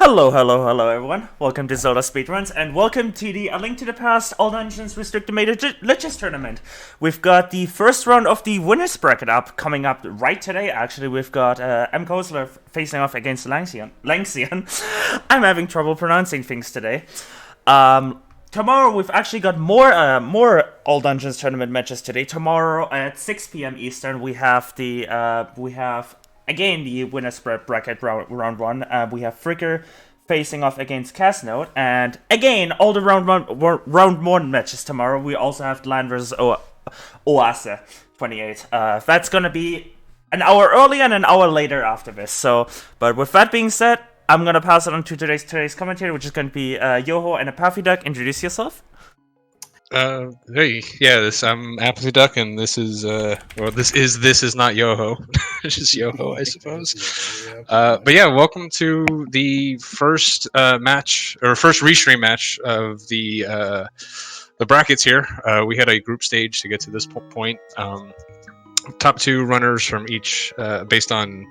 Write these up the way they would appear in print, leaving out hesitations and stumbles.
Hello, everyone. Welcome to ZeldaSpeedRuns, and welcome to the A Link to the Past All Dungeons Restricted Major Glitches Tournament. We've got the first round of the winners bracket coming up right today. Actually, we've got mkosler facing off against Lanxion. I'm having trouble pronouncing things today. Tomorrow we've actually got more All Dungeons tournament matches today. Tomorrow at 6 p.m. Eastern, we have again the winners bracket round one. We have Fricker facing off against Casnote, and again all the round one matches tomorrow. We also have Land vs Oase 28. That's gonna be an hour earlier and an hour later after this. So, but with that being said, I'm gonna pass it on to today's commentator, which is gonna be Yoho and Apathy Duck. Introduce yourself. Hey, yeah, I'm Apathy Duck, and this is this is not Yoho, it's just Yoho, I suppose. But yeah, welcome to the first match or first restream match of the brackets here. We had a group stage to get to this point. Top two runners from each, based on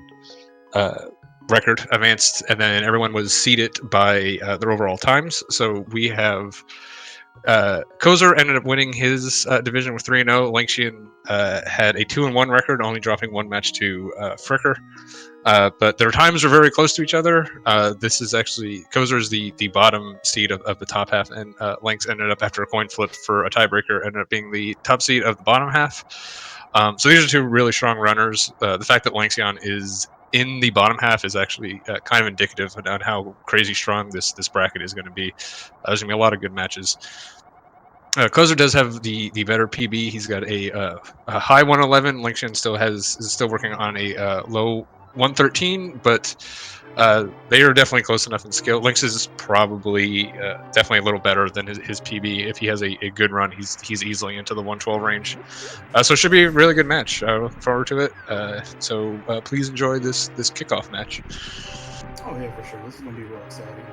record, advanced, and then everyone was seeded by their overall times. So we have. Kozer ended up winning his division with 3-0. Lanxion had a 2-1 record, only dropping one match to Fricker. But their times are very close to each other. This is actually Kozer is the bottom seed of the top half, and Lanx ended up, after a coin flip for a tiebreaker, ended up being the top seed of the bottom half. So these are two really strong runners. The fact that Lanxion is in the bottom half is actually kind of indicative on how crazy strong this bracket is going to be. There's going to be a lot of good matches. Kozer does have the better PB. He's got a high 111. Lanxion is still working on a low 113, but they are definitely close enough in skill. Lynx is probably definitely a little better than his PB. If he has a good run, he's easily into the 112 range. So it should be a really good match. Looking forward to it. So please enjoy this kickoff match. Oh yeah, for sure. This is gonna be real exciting.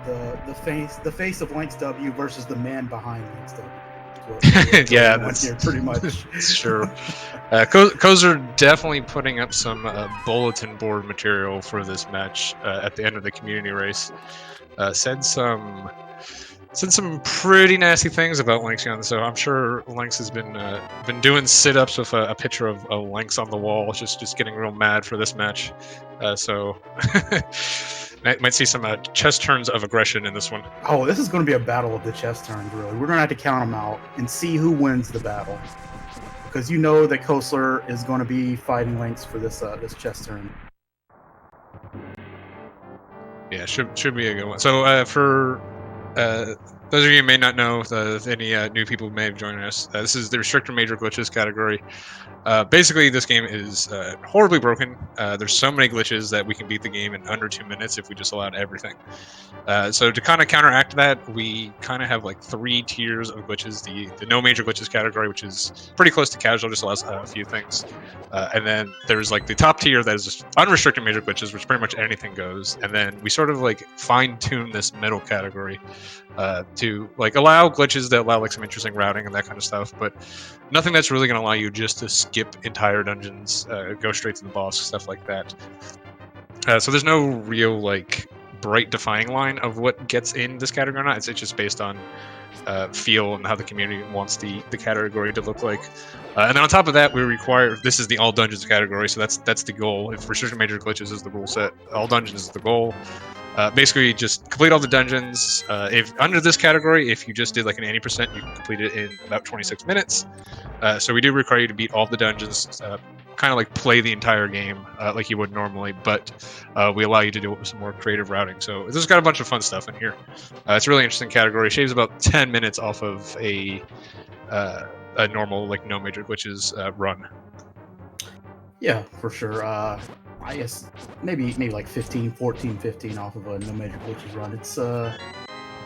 The face of Lynx W versus the man behind Lynx W. Yeah, that's here, pretty much. Sure. Kozer definitely putting up some bulletin board material for this match at the end of the community race. Said some pretty nasty things about Lanxion, so I'm sure Lynx has been doing sit-ups with a picture of a Lynx on the wall, just getting real mad for this match. So might see some chest turns of aggression in this one. Oh, this is going to be a battle of the chest turns, really. We're going to have to count them out and see who wins the battle. Because you know that Kosler is going to be fighting Lynx for this chest turn. Yeah, should be a good one. So for those of you who may not know, any new people who may have joined us, this is the Restricted Major Glitches category. Basically, this game is horribly broken. There's so many glitches that we can beat the game in under 2 minutes if we just allowed everything. So to kind of counteract that, we kind of have like 3 tiers of glitches. The no major glitches category, which is pretty close to casual, just allows a few things. And then there's like the top tier that is just unrestricted major glitches, which pretty much anything goes. And then we sort of like fine-tune this middle category to like allow glitches that allow like some interesting routing and that kind of stuff, but nothing that's really going to allow you just to skip entire dungeons, go straight to the boss, stuff like that. So there's no real like bright defining line of what gets in this category or not. It's just based on feel and how the community wants the category to look like. And then on top of that, we require, this is the all dungeons category, so that's the goal. If restricted major glitches is the rule set, all dungeons is the goal. Basically, just complete all the dungeons. If under this category, if you just did like an 80%, you can complete it in about 26 minutes. So we do require you to beat all the dungeons, kind of like play the entire game like you would normally, but we allow you to do it with some more creative routing. So this has got a bunch of fun stuff in here. It's a really interesting category. It shaves about 10 minutes off of a normal like no major glitches run. Yeah, for sure. I guess maybe like 15 off of a no major glitches run.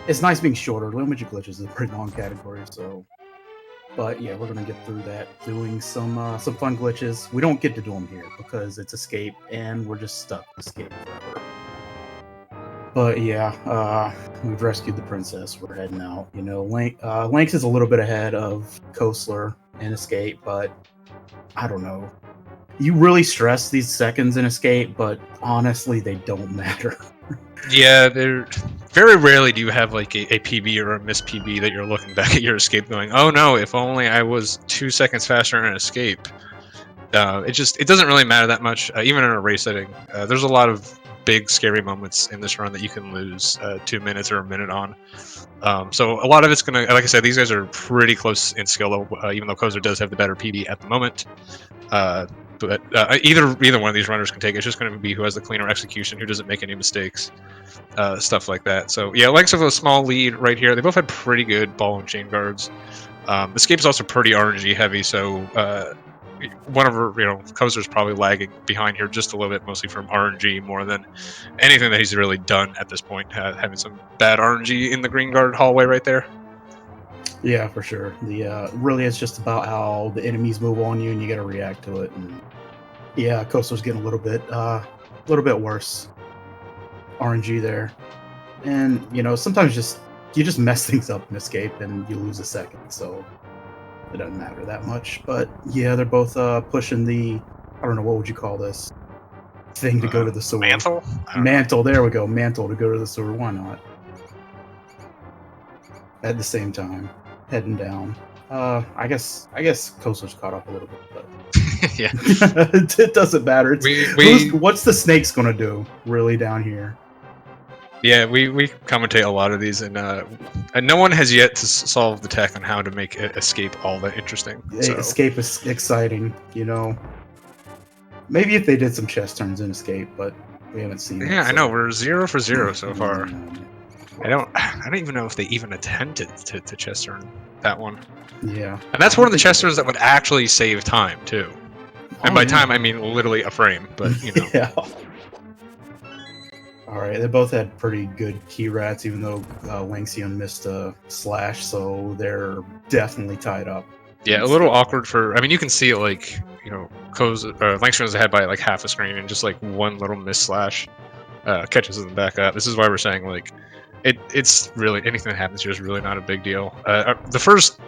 It's nice being shorter. No major glitches is a pretty long category, so. But yeah, we're gonna get through that, doing some fun glitches. We don't get to do them here because it's escape, and we're just stuck escape forever. But yeah, we've rescued the princess. We're heading out. You know, Lynx is a little bit ahead of Kosler in escape, but I don't know. You really stress these seconds in escape, but honestly, they don't matter. Yeah, there. Very rarely do you have like a PB or a miss PB that you're looking back at your escape going, oh no, if only I was 2 seconds faster in an escape. It doesn't really matter that much, even in a race setting. There's a lot of big scary moments in this run that you can lose 2 minutes or a minute on. So a lot of it's gonna, like I said, these guys are pretty close in skill level, even though Kozer does have the better PB at the moment. But either one of these runners can take it. It's just going to be who has the cleaner execution, who doesn't make any mistakes, stuff like that. So yeah, Lanx have a small lead right here. They both had pretty good ball and chain guards. Escape is also pretty RNG heavy, so one of her, Kozer's probably lagging behind here just a little bit, mostly from RNG more than anything that he's really done at this point. Having some bad RNG in the green guard hallway right there. Yeah, for sure. The really, it's just about how the enemies move on you, and you got to react to it. And yeah, Coastal's getting a little bit worse. RNG there, and sometimes you just mess things up in escape, and you lose a second. So it doesn't matter that much. But yeah, they're both pushing the, I don't know, what would you call this thing to go to the sewer? Mantle. Mantle. There we go. Mantle to go to the sewer. Why not? At the same time, heading down. I guess Coastal's caught up a little bit, but yeah, it doesn't matter. What's the snakes gonna do really down here? Yeah, we commentate a lot of these, and no one has yet to solve the tech on how to make escape all that interesting. So. Escape is exciting, Maybe if they did some chest turns in escape, but we haven't seen it. Yeah, I know, we're 0 for 0 so far. I don't even know if they even attempted to chest turn that one. Yeah. And that's one of the chest turns that would actually save time too. And by time I mean literally a frame, but Yeah. Alright, they both had pretty good key rats, even though Lanxion missed a slash, so they're definitely tied up. Yeah, a little awkward for, you can see it like, Lanxion is ahead by like half a screen, and just like one little miss slash catches them back up. This is why we're saying like, it's really, anything that happens here is really not a big deal. The first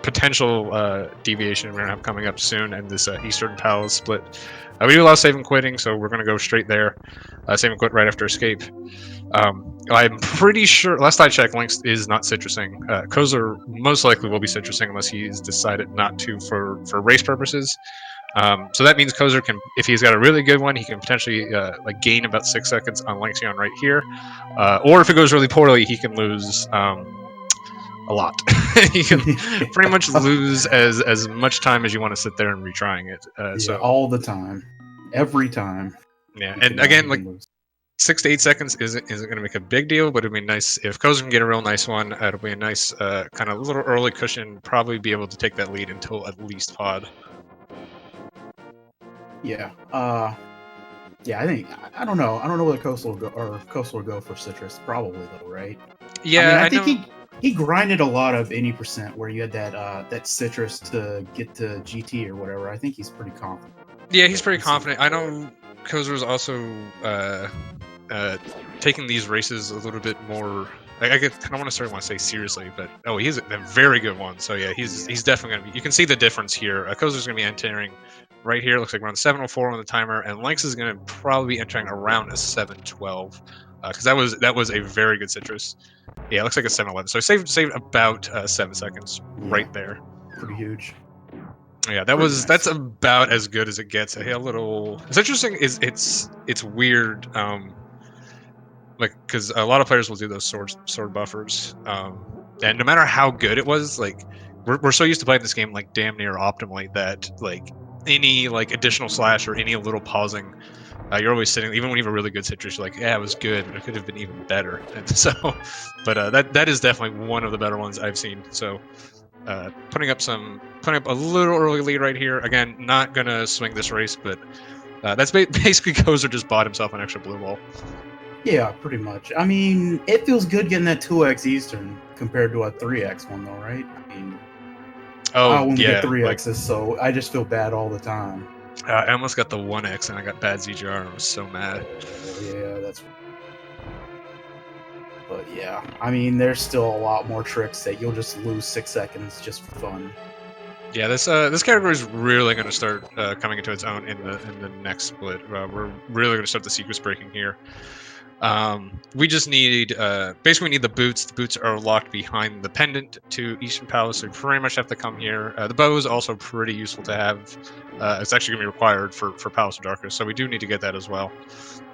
potential deviation we're going to have coming up soon, and this Eastern Palace split. We do a lot of save and quitting, so we're going to go straight there. Save and quit right after escape. I'm pretty sure, last I checked, Lynx is not citrusing. Kozer most likely will be citrusing unless he's decided not to for race purposes. So that means Kozer can, if he's got a really good one, he can potentially gain about 6 seconds on Lanxion right here. Or if it goes really poorly, he can lose a lot. You can pretty much lose as much time as you want to sit there and retrying it. So all the time, every time. Yeah, and again, like 6 to 8 seconds isn't going to make a big deal, but it'd be nice if Kozer can get a real nice one. It'll be a nice kind of little early cushion. Probably be able to take that lead until at least pod. Yeah. Yeah, I don't know whether Coastal will go for citrus. Probably though, right? Yeah, I think he grinded a lot of any percent where you had that citrus to get to GT or whatever. I think he's pretty confident. Yeah, he's pretty confident. I know Kozer's also taking these races a little bit more. I don't want to say seriously, but he's a very good one. So yeah, he's definitely gonna be. You can see the difference here. Kozer's gonna be entering right here. Looks like around 7:04 on the timer, and Lynx is gonna probably be entering around a 7:12 because that was a very good citrus. Yeah, it looks like a 7:11. So saved about 7 seconds right there. Pretty huge. Yeah, that's about as good as it gets. Hey, it's interesting is it's weird. Because a lot of players will do those sword buffers, and no matter how good it was, like we're so used to playing this game like damn near optimally that like any additional slash or any little pausing, you're always sitting. Even when you have a really good citrus, you're like, yeah, it was good, but it could have been even better. And so, but that is definitely one of the better ones I've seen. So, putting up a little early lead right here. Again, not gonna swing this race, but that's basically Kozer just bought himself an extra blue ball. Yeah, pretty much. I mean, it feels good getting that 2x Eastern compared to a 3x one, though, right? I mean, when we get 3x's, so I just feel bad all the time. I almost got the 1x and I got bad ZGR and I was so mad. Yeah, that's. But yeah, I mean, there's still a lot more tricks that you'll just lose 6 seconds just for fun. Yeah, this category is really going to start coming into its own in the next split. We're really going to start the sequence breaking here. We just need basically we need the boots. The boots are locked behind the pendant to Eastern Palace, so we pretty much have to come here. The bow is also pretty useful to have. It's actually going to be required for Palace of Darkness, so we do need to get that as well.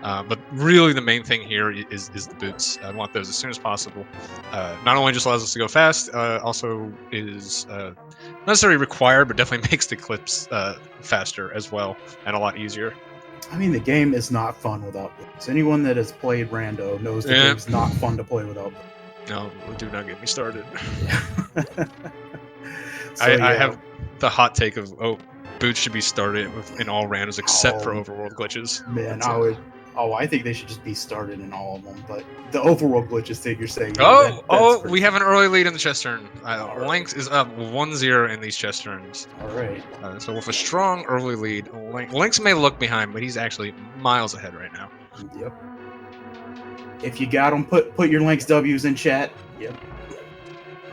But really, the main thing here is the boots. I want those as soon as possible. Not only just allows us to go fast, also is not necessarily required, but definitely makes the clips faster as well and a lot easier. I mean, the game is not fun without boots. Anyone that has played Rando knows the game's not fun to play without boots. No, do not get me started. So, I have the hot take of boots should be started in all randos except for overworld glitches. Man, I think they should just be started in all of them. But the overworld glitches thing you're saying. We have an early lead in the chest turn. Lynx is up 1-0 in these chest turns. All right. So with a strong early lead, Lynx may look behind, but he's actually miles ahead right now. Yep. If you got them, put your Lynx W's in chat. Yep.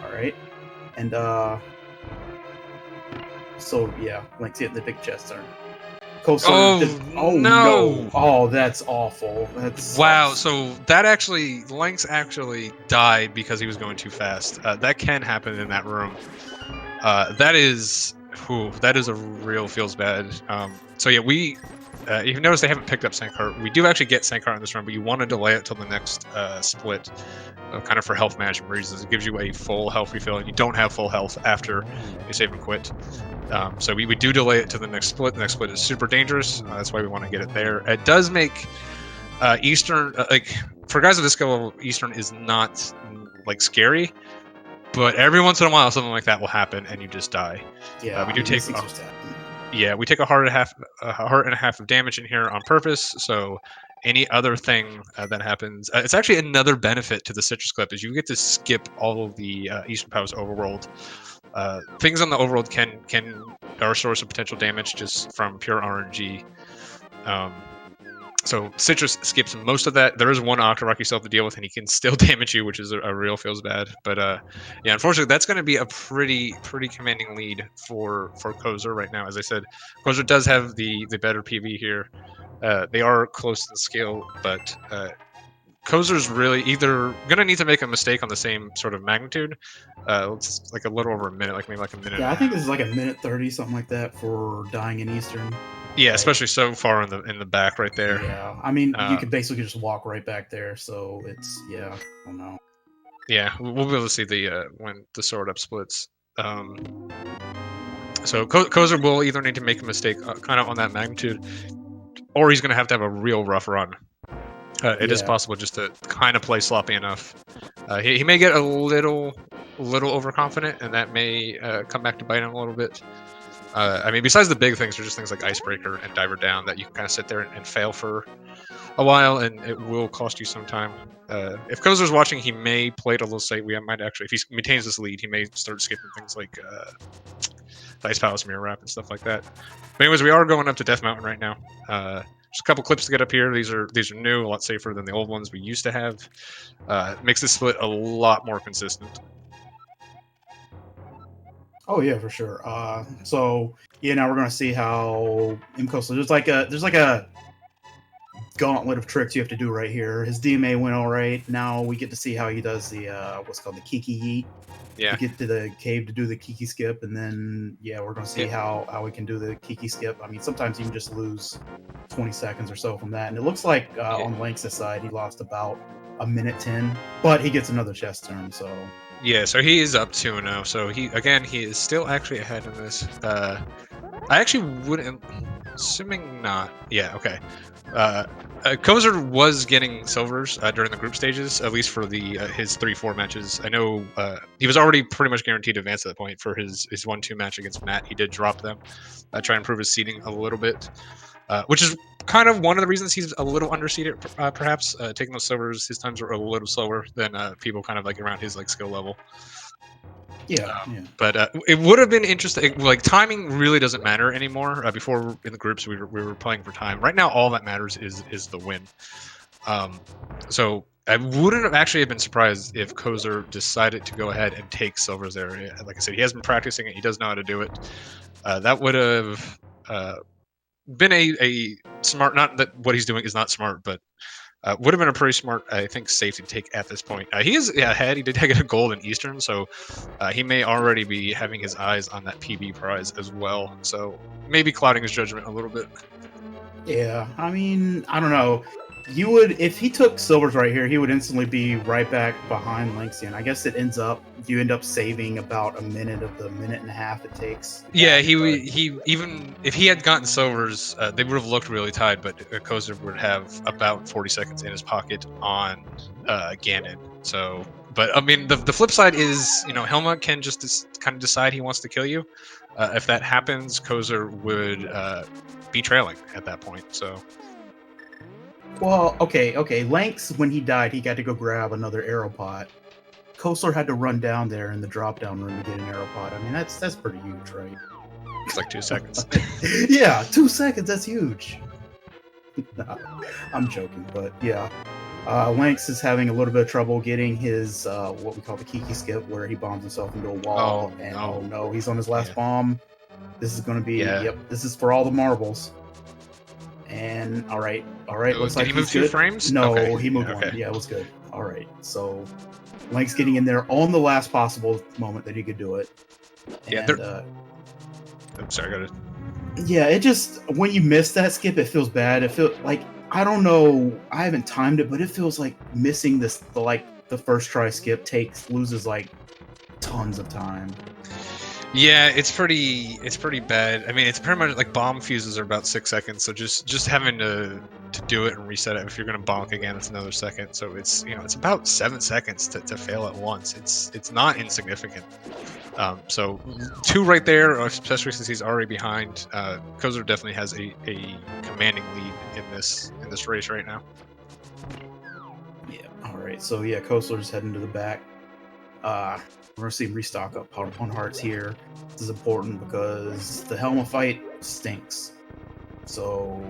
All right. And so yeah, Lynx hitting the big chest turn. No! Oh, that's awful. Wow. So that Lynx actually died because he was going too fast. That can happen in that room. That is a real feels bad. So yeah, you notice they haven't picked up Sankar. We do actually get Sankar in this run, but you want to delay it till the next split, kind of for health management reasons. It gives you a full health refill, and you don't have full health after you save and quit. So we do delay it to the next split. The next split is super dangerous. That's why we want to get it there. It does make Eastern, for guys of this skill, Eastern is not scary, but every once in a while something like that will happen and you just die. Yeah, we do take. We take a heart and a half of damage in here on purpose. So any other thing that happens, it's actually another benefit to the citrus clip is you get to skip all of the Eastern Palace overworld. Things on the overworld are a source of potential damage just from pure RMG. So Citrus skips most of that. There is one Octorok you still have to deal with, and he can still damage you, which is a real feels bad. But yeah, unfortunately, that's going to be a pretty commanding lead for Kozer right now. As I said, Kozer does have the better PV here. They are close to the scale, but Kozer's really either going to need to make a mistake on the same sort of magnitude. It's like a little over a minute, maybe a minute. Yeah, I think this is like a minute 30, something like that, for dying in Eastern. Yeah, especially so far in the back right there. Yeah, I mean, you could basically just walk right back there, so it's, I don't know. Yeah, we'll be able to see when the sword up splits. So Kozer will either need to make a mistake kind of on that magnitude, or he's going to have a real rough run. It is possible just to kind of play sloppy enough. He may get a little overconfident, and that may come back to bite him a little bit. I mean, besides the big things, there's just things like Icebreaker and Diver Down that you can kind of sit there and fail for a while, and it will cost you some time. If Kozer's watching, he may play it a little safe. We might actually, if he maintains this lead, he may start skipping things like Ice Palace, Mirror Wrap, and stuff like that. But anyways, we are going up to Death Mountain right now. Just a couple clips to get up here. These are new, a lot safer than the old ones we used to have. Makes this split a lot more consistent. Oh yeah, for sure. So yeah, now we're gonna see how mkosler. There's like a gauntlet of tricks you have to do right here. His DMA went all right. Now we get to see how he does the what's called the Kiki Yeet. Yeah. We get to the cave to do the Kiki skip, and then we're gonna see how we can do the Kiki skip. I mean, sometimes you can just lose 20 seconds or so from that, and it looks like on Lynx's side he lost about a minute 10, but he gets another chest turn, so. Yeah, so he is up 2-0. So he is still actually ahead in this. I actually wouldn't, assuming not. Yeah, okay. Kozer was getting silvers during the group stages, at least for his 3-4 matches. I know he was already pretty much guaranteed to advance at that point for his 1-2 match against Matt. He did drop them, try and improve his seeding a little bit, which is kind of one of the reasons he's a little underseeded, perhaps. Taking those silvers, his times were a little slower than people kind of around his skill level. Yeah. But it would have been interesting. Timing really doesn't matter anymore. Before in the groups, we were playing for time. Right now, all that matters is the win. So I wouldn't have actually been surprised if Kozer decided to go ahead and take silvers there. Like I said, he has been practicing it. He does know how to do it. That would have been a smart. Not that what he's doing is not smart, but Would have been a pretty smart, I think, safety take at this point. He is ahead. He did get a gold in Eastern, so he may already be having his eyes on that PB prize as well. So maybe clouding his judgment a little bit. Yeah, I mean, I don't know. You would, if he took silvers right here, he would instantly be right back behind Lanxion. I guess you end up saving about a minute of the minute and a half it takes. Yeah, back, he even if he had gotten silvers, they would have looked really tied. But Kozer would have about 40 seconds in his pocket on Ganon. So, but I mean, the flip side is, Helma can just kind of decide he wants to kill you. If that happens, Kozer would be trailing at that point. So. Well, okay. Lanx, when he died, he got to go grab another arrow pot. Kosler had to run down there in the drop down room to get an arrow pot. I mean, that's pretty huge, right? It's like 2 seconds. Yeah, 2 seconds. That's huge. I'm joking, but yeah. Lanx is having a little bit of trouble getting his what we call the Kiki skip, where he bombs himself into a wall. Oh no, he's on his last bomb. This is going to be yep. This is for all the marbles. And all right. Looks like he moved good. 2 frames. No, okay. he moved one. Yeah, it was good. All right, so Lanx getting in there on the last possible moment that he could do it. Yeah. And, I'm sorry, got it. Yeah, it just when you miss that skip, it feels bad. It feels like I don't know. I haven't timed it, but it feels like missing the first try skip loses like tons of time. Yeah, it's pretty bad. I mean, it's pretty much like bomb fuses are about 6 seconds, so just having to do it and reset it. If you're gonna bonk again, it's another second. So it's it's about 7 seconds to fail at once. It's not insignificant. So 2 right there, especially since he's already behind. Kozer definitely has a commanding lead in this race right now. Yeah. All right. So yeah, Kosler's heading to the back. We're gonna see him restock up on hearts here. This is important because the Helma fight stinks. So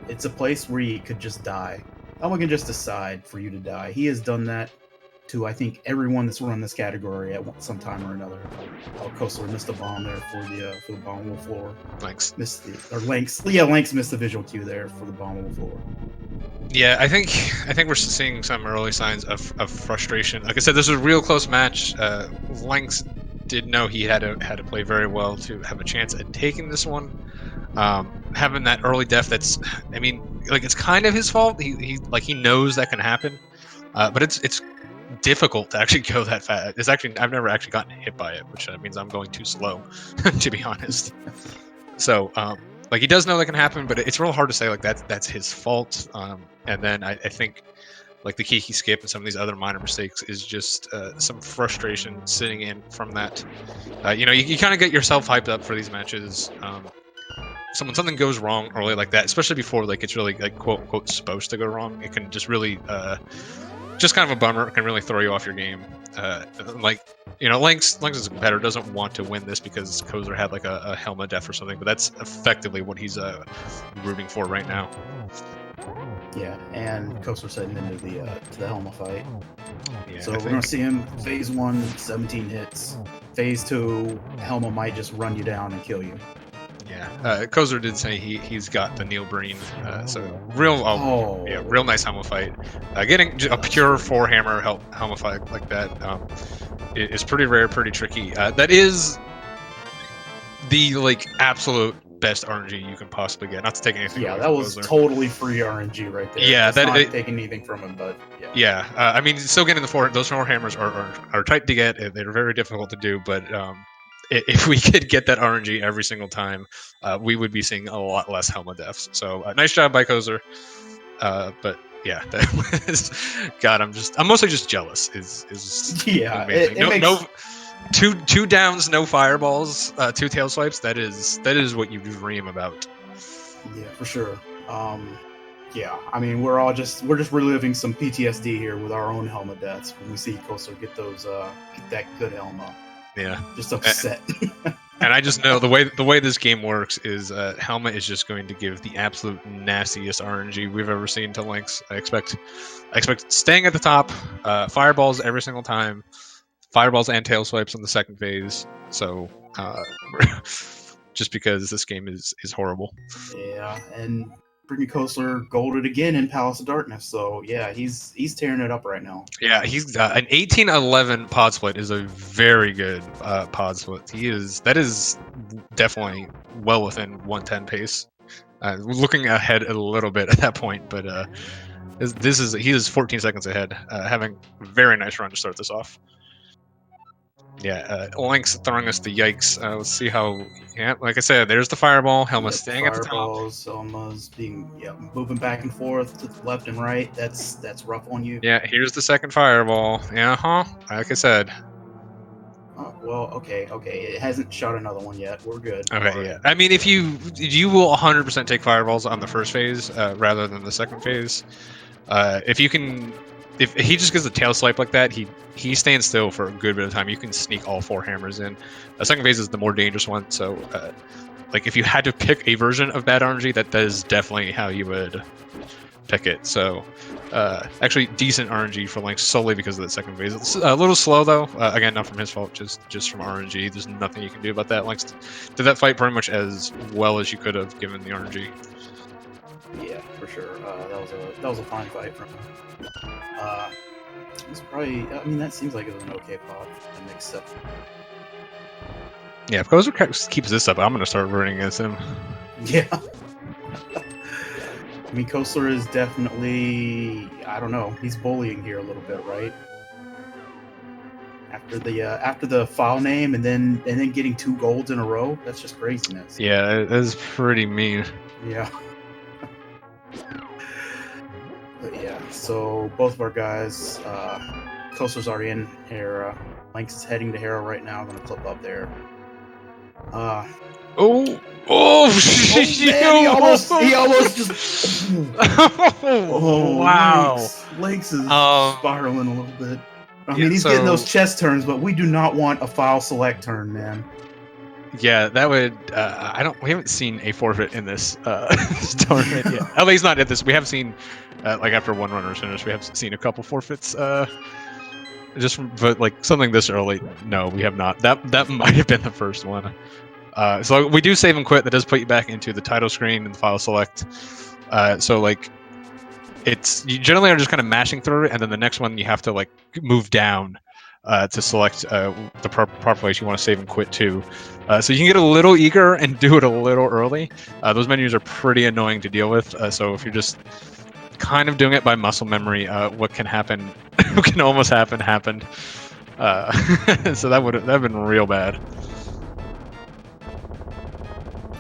it's a place where you could just die. Helma can just decide for you to die. He has done that to I think everyone that's run this category at some time or another. Kosler missed a bomb there for the bombable floor. Lanx Lanx missed the visual cue there for the bombable floor. Yeah, I think we're seeing some early signs of frustration. Like I said, this was a real close match. Lanx did know he had to play very well to have a chance at taking this one. Having that early death, I mean, like it's kind of his fault. He knows that can happen, but it's difficult to actually go that fast. It's actually I've never actually gotten hit by it, which means I'm going too slow, to be honest. So. Like he does know that can happen, but it's real hard to say like that's his fault. And then I think like the Kiki skip and some of these other minor mistakes is just some frustration sitting in from that. You kind of get yourself hyped up for these matches. Something goes wrong early like that, especially before like it's really like quote unquote supposed to go wrong. It can just really just kind of a bummer. It can really throw you off your game. Lanx is a competitor, doesn't want to win this because Kozer had like a Helma death or something, but that's effectively what he's rooting for right now. Yeah, and Kosler's heading into the Helma fight. Yeah, so we're going to see him phase 1, 17 hits. Phase 2, Helma might just run you down and kill you. Yeah, Kozer did say he's got the Neil Breen, so real nice Helma fight. Getting a pure 4-hammer Helma fight like that is pretty rare, pretty tricky. That is the like absolute best RNG you can possibly get. Not to take anything. Yeah, that was totally free RNG right there. Yeah, not taking anything from him, but yeah. Yeah, I mean, still getting those 4 hammers are tight to get. They're very difficult to do, but. If we could get that RNG every single time, we would be seeing a lot less Helma deaths. So nice job by Kozer. But yeah, that was God. I'm mostly just jealous. Is yeah. No, two downs, no fireballs, 2 tail swipes. That is what you dream about. Yeah, for sure. Yeah, I mean we're just reliving some PTSD here with our own Helma deaths when we see Kozer get that good Helma. Yeah, just upset. And I just know the way this game works is Helma is just going to give the absolute nastiest RNG we've ever seen to Lanx. I expect staying at the top, fireballs every single time, fireballs and tail swipes on the second phase. So just because this game is horrible. Yeah, and freaking Kosler golded again in Palace of Darkness. So yeah, he's tearing it up right now. Yeah, he's an 1811 pod split is a very good pod split. That is definitely well within 110 pace. Looking ahead a little bit at that point, but he is 14 seconds ahead, having a very nice run to start this off. Yeah, Link's throwing us the yikes. Let's see how. Yeah, like I said, there's the fireball. Helma's staying at the top. Fireballs, Helma's moving back and forth to the left and right. That's rough on you. Yeah, here's the second fireball. Yeah, like I said. Oh, well, okay. It hasn't shot another one yet. We're good. Okay, yeah. I mean, if you will 100% take fireballs on the first phase rather than the second phase. If he just gets a tail swipe like that, he stands still for a good bit of time. You can sneak all 4 hammers in. The second phase is the more dangerous one. So, like if you had to pick a version of bad RNG, that is definitely how you would pick it. So, actually decent RNG for Link solely because of the second phase. It's a little slow though. Again, not from his fault, just from RNG. There's nothing you can do about that. Link did that fight pretty much as well as you could have given the RNG. Yeah, for sure. That was a fine fight from him. It's probably. I mean, that seems like it was an okay pod. And except. Yeah, if Kosler keeps this up, I'm gonna start rooting against him. Yeah. I mean, Kosler is definitely. I don't know. He's bullying here a little bit, right? After the file name and then getting 2 golds in a row, that's just craziness. Yeah, that's pretty mean. Yeah. But yeah, so both of our guys, Kosler's already in Hera. Lynx is heading to Hera right now. I'm gonna clip up there. Oh, Man, he almost just. Oh wow! Lynx is spiraling a little bit. I mean, he's getting those chest turns, but we do not want a file select turn, man. Yeah, that would. We haven't seen a forfeit in this tournament yet. At least not at this. We have seen, like after one runner's finish, we have seen a couple forfeits. But like something this early, no, we have not. That might have been the first one. So we do save and quit. That does put you back into the title screen and the file select. So like, you generally are just kind of mashing through it, and then the next one you have to like move down to select the proper place you want to save and quit to. So you can get a little eager and do it a little early. Those menus are pretty annoying to deal with. So if you're just kind of doing it by muscle memory, what can happen, what can almost happen, happened. So that would have been real bad.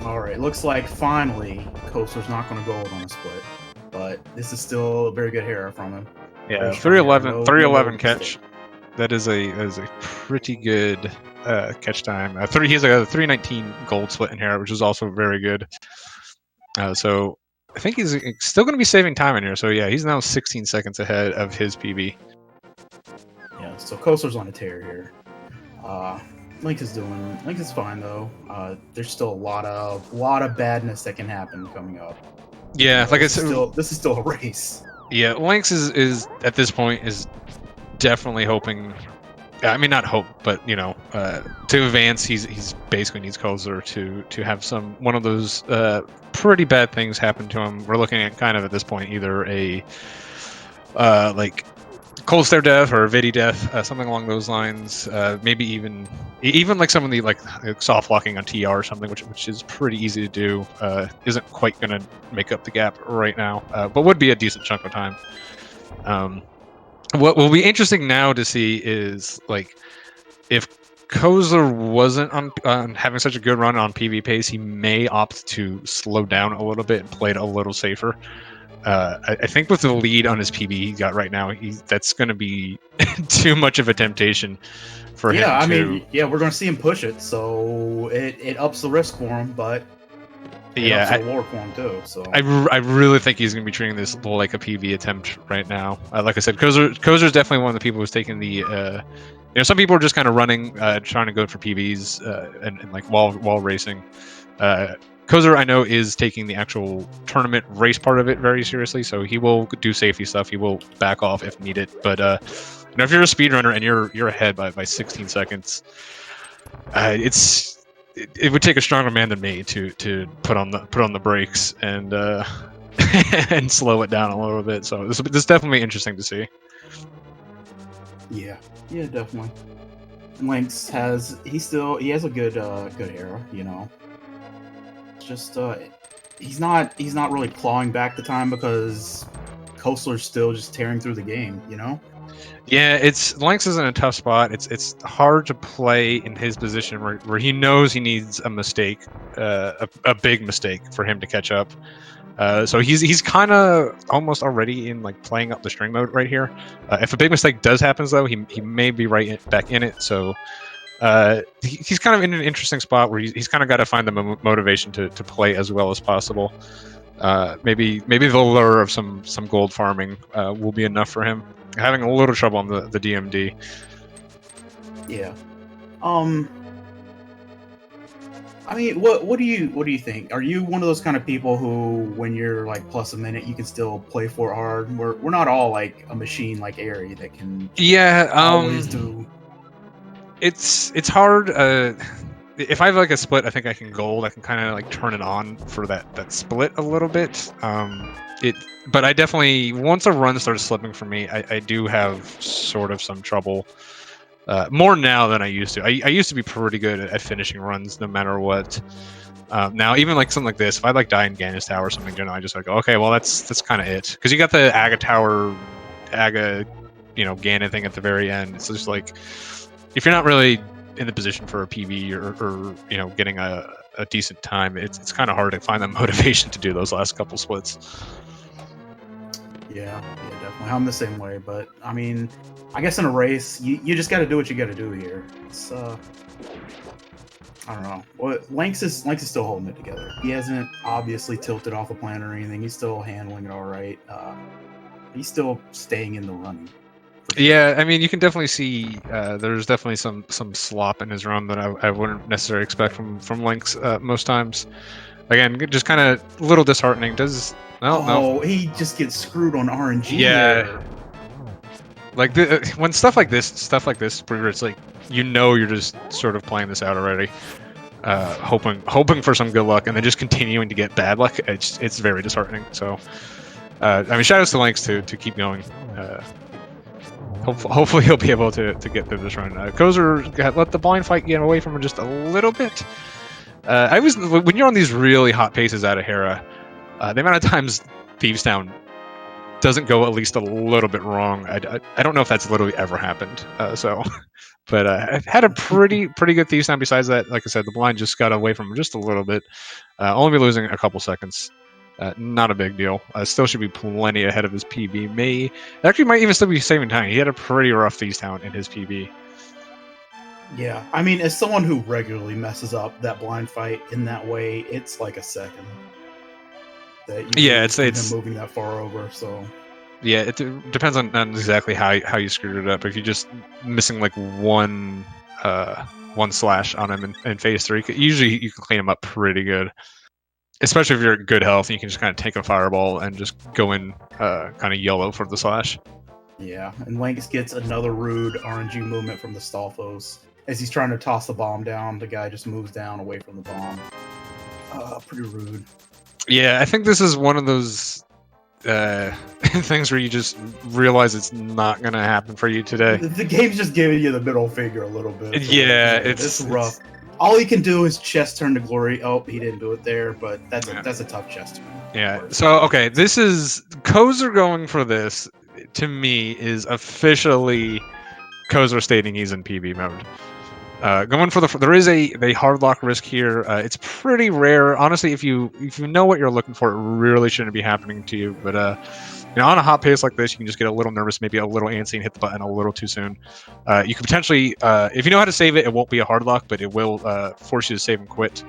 All right, looks like finally Kosler's not going to go on a split, but this is still a very good Hera from him. Yeah, 311 catch. That is a pretty good catch time. He has a 319 gold split in here, which is also very good. So I think he's still going to be saving time in here. So yeah, he's now 16 seconds ahead of his PB. Yeah, so Kosler's on a tear here. Link is fine though. There's still a lot of badness that can happen coming up. Yeah, like I said, this is still a race. Yeah, Lynx is at this point is definitely hoping. I mean, not hope, but you know, to advance, he's basically needs Kosler to have one of those pretty bad things happen to him. We're looking at kind of at this point either a like cold stare death or a Vidi death, something along those lines. Maybe even like some of the like soft locking on TR or something, which is pretty easy to do. Isn't quite going to make up the gap right now, but would be a decent chunk of time. What will be interesting now to see is like if Kosler wasn't on having such a good run on PV pace, he may opt to slow down a little bit and play it a little safer. I think with the lead on his PB he got right now, that's going to be too much of a temptation for him. Yeah, I mean, yeah, we're going to see him push it, so it ups the risk for him, but it ups the lore for him too. So I really think he's going to be treating this like a PB attempt right now. Like I said, Kosler is definitely one of the people who's taking the. Some people are just kind of running, trying to go for PBs and like while racing. Kosler, I know, is taking the actual tournament race part of it very seriously, so he will do safety stuff. He will back off if needed. But if you're a speedrunner and you're ahead by 16 seconds, it would take a stronger man than me to put on the brakes and and slow it down a little bit. So this is definitely interesting to see. Yeah, definitely. Lynx has he has a good era, you know. It's just he's not really clawing back the time because Kosler's still just tearing through the game, you know. Yeah, Lynx is in a tough spot. It's hard to play in his position where he knows he needs a mistake, a big mistake for him to catch up. So he's kind of almost already in like playing up the string mode right here. If a big mistake does happen though, he may be back in it. So he's kind of in an interesting spot where he's kind of got to find the motivation to play as well as possible. Maybe the lure of some gold farming will be enough for him. Having a little trouble on the DMD. Yeah. I mean, what do you think? Are you one of those kind of people who, when you're like plus a minute, you can still play for hard? We're not all like a machine like Airy that can always do. It's hard. If I have like a split, I think I can gold. I can kind of like turn it on for that split a little bit. But I definitely, once a run starts slipping for me, I do have sort of some trouble. More now than I used to. I used to be pretty good at finishing runs no matter what. Now, even like something like this, if I like die in Gannis Tower or something, I just like, okay, well that's kind of it. Because you got the Aga Tower, Ganon thing at the very end. It's just like, if you're not really in the position for a PB or getting a decent time, it's kind of hard to find the motivation to do those last couple splits. Yeah, definitely. I'm the same way, but I mean, I guess in a race, you just got to do what you got to do here. It's I don't know. Well, Lynx is still holding it together. He hasn't obviously tilted off the plan or anything. He's still handling it all right. He's still staying in the running. Yeah, I mean, you can definitely see there's definitely some slop in his run that I wouldn't necessarily expect from Lynx most times. Again, just kind of a little disheartening. No. He just gets screwed on RMG. Yeah. There. Like when stuff like this, where it's like you're just sort of playing this out already, hoping for some good luck, and then just continuing to get bad luck. It's very disheartening. So, I mean, shout outs to Lynx to keep going. Hopefully he'll be able to get through this run. Kozer let the blind fight get away from him just a little bit. When you're on these really hot paces out of Hera, the amount of times Thieves Town doesn't go at least a little bit wrong. I don't know if that's literally ever happened. But I've had a pretty good Thieves Town. Besides that, like I said, the blind just got away from him just a little bit. Only be losing a couple seconds. Not a big deal. Still should be plenty ahead of his PB. Actually might even still be saving time. He had a pretty rough Thieves Town in his PB. Yeah, I mean, as someone who regularly messes up that blind fight in that way, it's like a second. It's moving that far over. So yeah, it depends on exactly how you screwed it up. If you're just missing like one slash on him in phase 3, usually you can clean him up pretty good. Especially if you're at good health, you can just kind of take a fireball and just go in kind of yellow for the slash. Yeah, and Lynx gets another rude RNG movement from the Stalfos. As he's trying to toss the bomb down, the guy just moves down away from the bomb. Pretty rude. Yeah, I think this is one of those things where you just realize it's not going to happen for you today. The game's just giving you the middle finger a little bit. Yeah, it's rough. All he can do is chest turn to glory. Oh, he didn't do it there, but that's a tough chest turn. Yeah. So okay, this is Kozer going for this. To me, is officially Kozer stating he's in PB mode. Going for there is a hard lock risk here. It's pretty rare, honestly. If you know what you're looking for, it really shouldn't be happening to you. But on a hot pace like this, you can just get a little nervous, maybe a little antsy, and hit the button a little too soon. You could potentially, if you know how to save it, it won't be a hard lock, but it will force you to save and quit.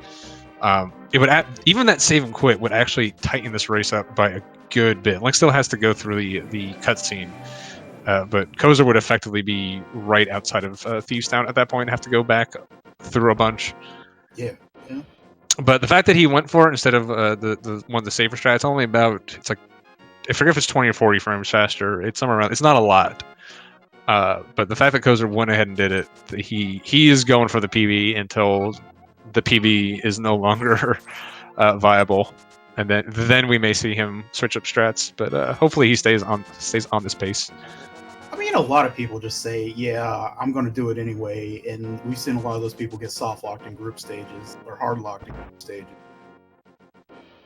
It would even that save and quit would actually tighten this race up by a good bit. Link still has to go through the cutscene. But Kozer would effectively be right outside of Thieves Town at that point, have to go back through a bunch. Yeah. But the fact that he went for it instead of the one of the safer strats, only about, it's like, I forget if it's 20 or 40 frames faster. It's somewhere around, it's not a lot. But the fact that Kozer went ahead and did it, he is going for the PB until the PB is no longer viable. and then we may see him switch up strats. But hopefully he stays on this pace. I mean, a lot of people just say, "Yeah, I'm going to do it anyway," and we've seen a lot of those people get soft locked in group stages or hard locked in group stages.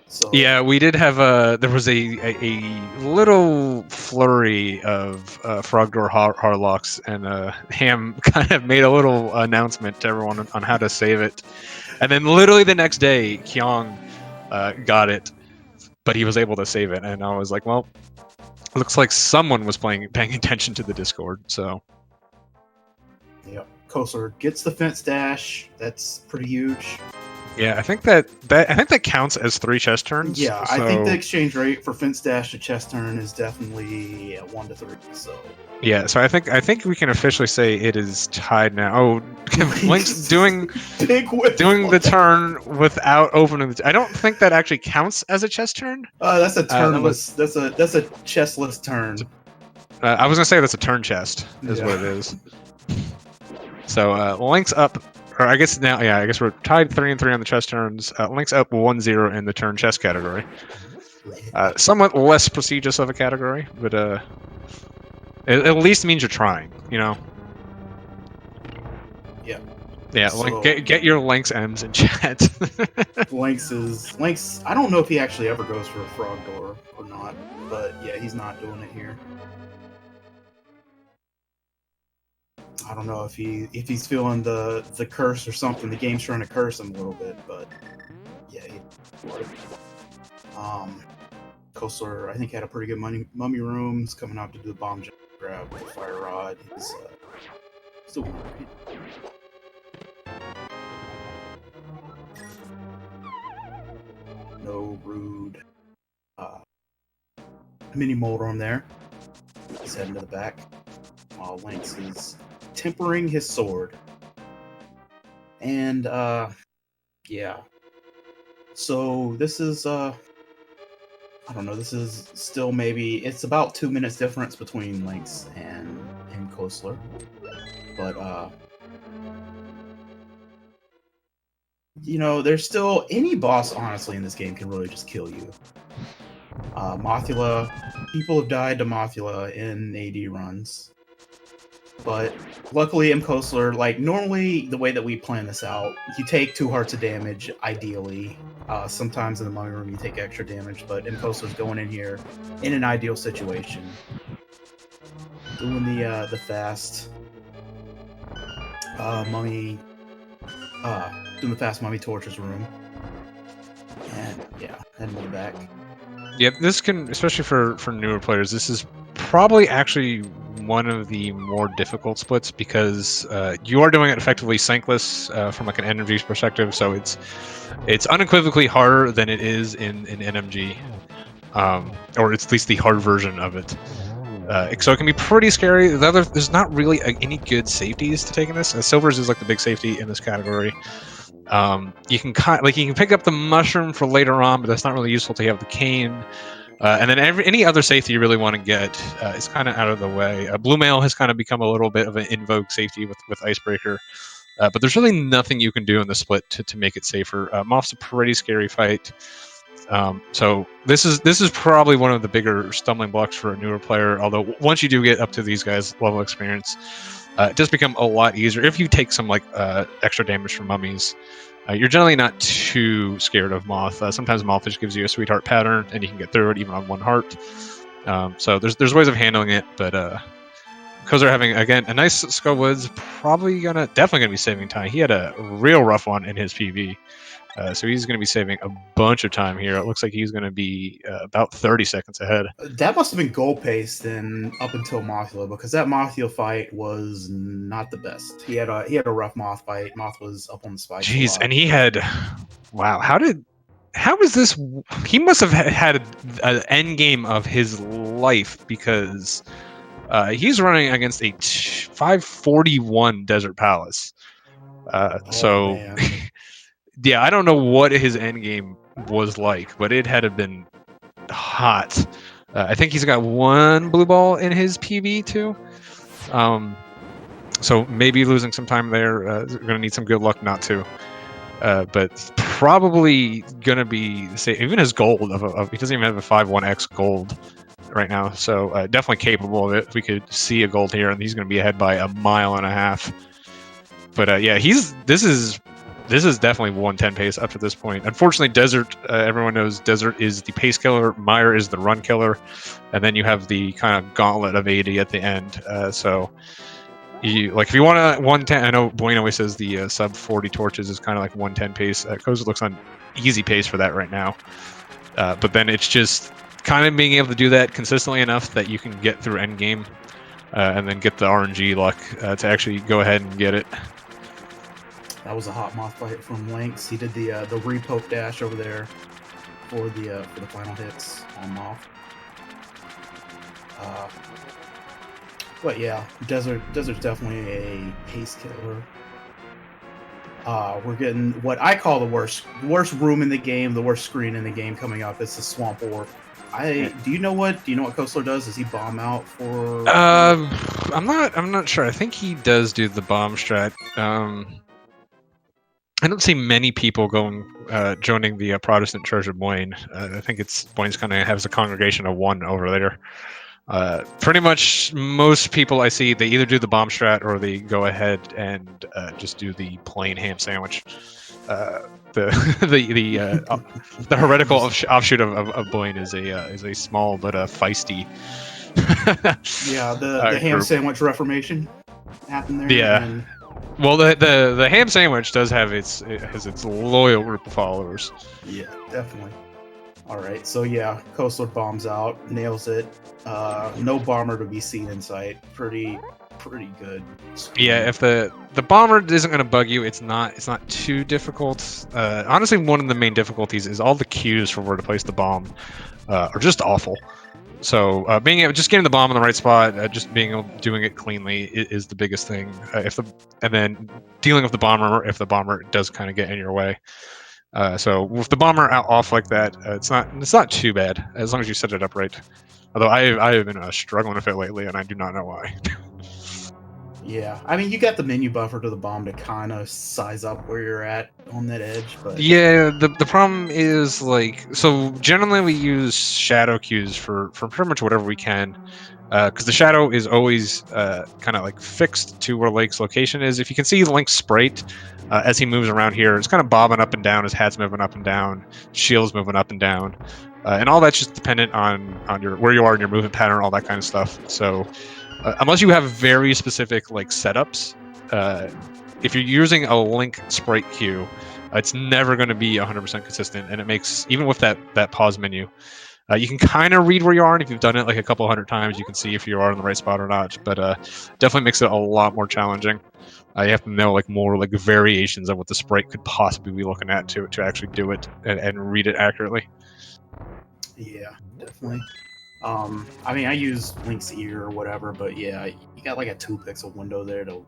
So yeah, we did have there was a little flurry of frog door hard locks, and Ham kind of made a little announcement to everyone on how to save it, and then literally the next day, Kyong got it, but he was able to save it, and I was like, well, looks like someone was paying attention to the Discord. So yeah, Kosler gets the fence dash. That's pretty huge. yeah, I think that counts as 3 chest turns. Yeah, so... I think the exchange rate for fence dash to chest turn is definitely 1 to 3. So yeah, so I think we can officially say it is tied now. Oh, Link's doing the turn without opening the. I don't think that actually counts as a chest turn. That's a turnless. That's a chestless turn. I was gonna say that's a turn chest, is what it is. So Link's up. Or I guess now, yeah, I guess we're tied 3 and 3 on the chest turns. Link's up 1-0 in the turn chest category. Somewhat less prestigious of a category, but it at least means you're trying, you know. Yeah. Yeah, So, Link, get your Link's M's in chat. Link's. I don't know if he actually ever goes for a frog door or not, but yeah, he's not doing it here. I don't know if he's feeling the curse or something. The game's trying to curse him a little bit, but yeah. Kosler, I think, had a pretty good mummy room. He's coming out to do the bomb jump grab with the fire rod. He's still working. No rude mini molder on there. He's heading to the back while Lynx is tempering his sword. And yeah. So this is I don't know, this is still maybe it's about 2 minutes difference between Lynx and Kosler. But you know, there's still any boss honestly in this game can really just kill you. Mothula, people have died to Mothula in AD runs. But luckily mkosler, like normally the way that we plan this out, you take 2 hearts of damage, ideally. Sometimes in the mummy room you take extra damage, but mkosler's going in here in an ideal situation. Doing the fast mummy doing the fast mummy torches room. And yeah, heading to the back. Yep, this can, especially for newer players, this is probably actually one of the more difficult splits because you are doing it effectively synkless from like an NMG perspective, so it's unequivocally harder than it is in NMG, or it's at least the hard version of it. So it can be pretty scary. There's not really any good safeties to taking this. Silvers is like the big safety in this category. You can pick up the mushroom for later on, but that's not really useful to have the cane. And then any other safety you really want to get is kind of out of the way. Blue Mail has kind of become a little bit of an in vogue safety with Icebreaker, but there's really nothing you can do in the split to make it safer. Moth's a pretty scary fight. So this is probably one of the bigger stumbling blocks for a newer player. Although once you do get up to these guys' level of experience, it does become a lot easier. If you take some extra damage from mummies, you're generally not too scared of Moth. Sometimes Moth just gives you a sweetheart pattern, and you can get through it even on 1 heart. So there's ways of handling it, but because they're having again a nice Skull Woods, definitely gonna be saving time. He had a real rough one in his PV. So he's going to be saving a bunch of time here. It looks like he's going to be about 30 seconds ahead. That must have been goal pace then up until Mothula, because that Mothula fight was not the best. He had a rough Moth fight. Moth was up on the spike. Jeez, and he had how was this? He must have had an end game of his life because he's running against a 541 Desert Palace. Yeah, I don't know what his end game was like, but it had to have been hot. I think he's got 1 blue ball in his PV too. So maybe losing some time there. We're going to need some good luck not to. But probably gonna be say even his gold he doesn't even have a 5-1x gold right now, so definitely capable of it. We could see a gold here, and he's gonna be ahead by 1.5 miles. But yeah, this is definitely 110 pace up to this point. Unfortunately, Desert, everyone knows Desert is the pace killer, Meyer is the run killer, and then you have the kind of gauntlet of 80 at the end. So you like if you want to 110. I know Blaine always says the sub 40 torches is kind of like 110 pace. Koza looks on easy pace for that right now, but then it's just kind of being able to do that consistently enough that you can get through endgame, and then get the RNG luck to actually go ahead and get it. That was a hot moth fight from Lynx. He did the repoke dash over there for the final hits on Moth. But yeah, Desert's definitely a pace killer. We're getting what I call the worst room in the game, the worst screen in the game coming up. It's the Swamp Orb. Do you know what Kosler does? Does he bomb out for? I'm not sure. I think he does do the bomb strat. I don't see many people joining the Protestant Church of Blaine. I think Blaine's kind of has a congregation of one over there. Pretty much most people I see, they either do the bomb strat or they go ahead and just do the plain ham sandwich. The heretical offshoot of Blaine is a small but feisty. Yeah, the ham sandwich reformation happened there. Yeah. And... Well, the ham sandwich does have its loyal group of followers. Yeah, definitely. All right, so yeah, Kosler bombs out, nails it. No bomber to be seen in sight. Pretty good. Yeah, if the bomber isn't going to bug you, it's not too difficult. Honestly, one of the main difficulties is all the cues for where to place the bomb are just awful. So being able just getting the bomb in the right spot, just being able doing it cleanly is the biggest thing. And then dealing with the bomber if the bomber does kind of get in your way. So with the bomber off like that, it's not too bad as long as you set it up right. Although I have been struggling with it lately, and I do not know why. Yeah, I mean, you got the menu buffer to the bomb to kind of size up where you're at on that edge, but yeah, the problem is so generally we use shadow cues for pretty much whatever we can, because the shadow is always kind of fixed to where Lake's location is. If you can see Link's sprite as he moves around here, it's kind of bobbing up and down, his hat's moving up and down, shield's moving up and down, and all that's just dependent on where you are in your movement pattern, all that kind of stuff. So unless you have very specific setups, if you're using a Link sprite cue, it's never going to be 100% consistent, and it makes, even with that pause menu, you can kind of read where you are, and if you've done it a couple hundred times, you can see if you are in the right spot or not. But definitely makes it a lot more challenging. You have to know more variations of what the sprite could possibly be looking at to actually do it and read it accurately. Yeah, definitely. I mean, I use Link's ear or whatever, but yeah, you got a 2-pixel window there to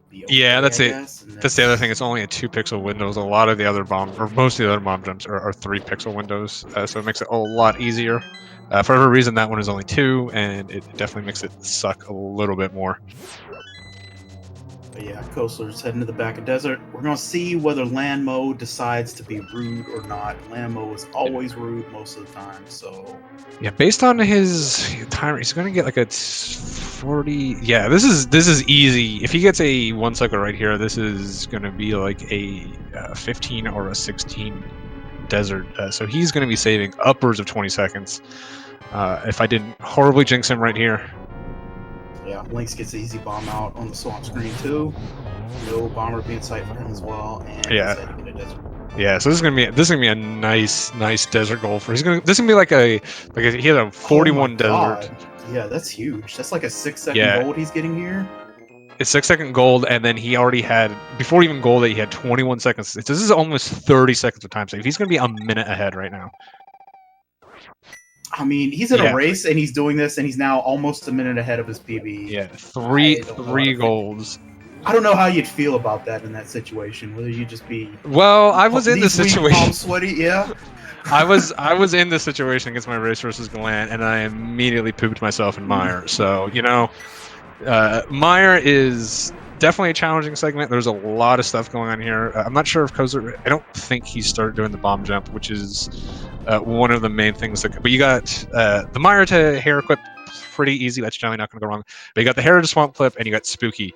be okay, yeah, that's it. That's the other thing. It's only a 2-pixel windows. A lot of the other most of the other bomb jumps are 3-pixel windows, so it makes it a lot easier. For whatever reason, that one is only 2, and it definitely makes it suck a little bit more. But yeah, Kosler's heading to the back of Desert. We're going to see whether Landmo decides to be rude or not. Landmo is always rude most of the time, so... Yeah, based on his timer, he's going to get a 40... Yeah, this is easy. If he gets a 1-cycle right here, this is going to be a 15 or a 16 Desert. So he's going to be saving upwards of 20 seconds. If I didn't horribly jinx him right here... Yeah, Lynx gets the easy bomb out on the swamp screen too. No bomber being sight for him as well, and yeah, he's heading to Desert. Yeah. So this is gonna be a nice Desert goal for. This is gonna be he had a 41 Desert. Yeah, that's huge. That's a 6-second gold he's getting here. It's 6-second gold, and then he already had before even gold he had 21 seconds. This is almost 30 seconds of time save. He's gonna be a minute ahead right now. I mean, he's in a race, and he's doing this, and he's now almost a minute ahead of his PB. Yeah, three golds. I don't know how you'd feel about that in that situation. Whether you just be I was in the situation. Sweaty, yeah. I was in this situation against my race versus Galan, and I immediately pooped myself in Meyer. So Meyer is definitely a challenging segment. There's a lot of stuff going on here. I'm not sure if Kosler. I don't think he started doing the bomb jump, which is one of the main things. But you got the Mire to hair equip, pretty easy. That's generally not going to go wrong. But you got the hair to swamp clip, and you got Spooky,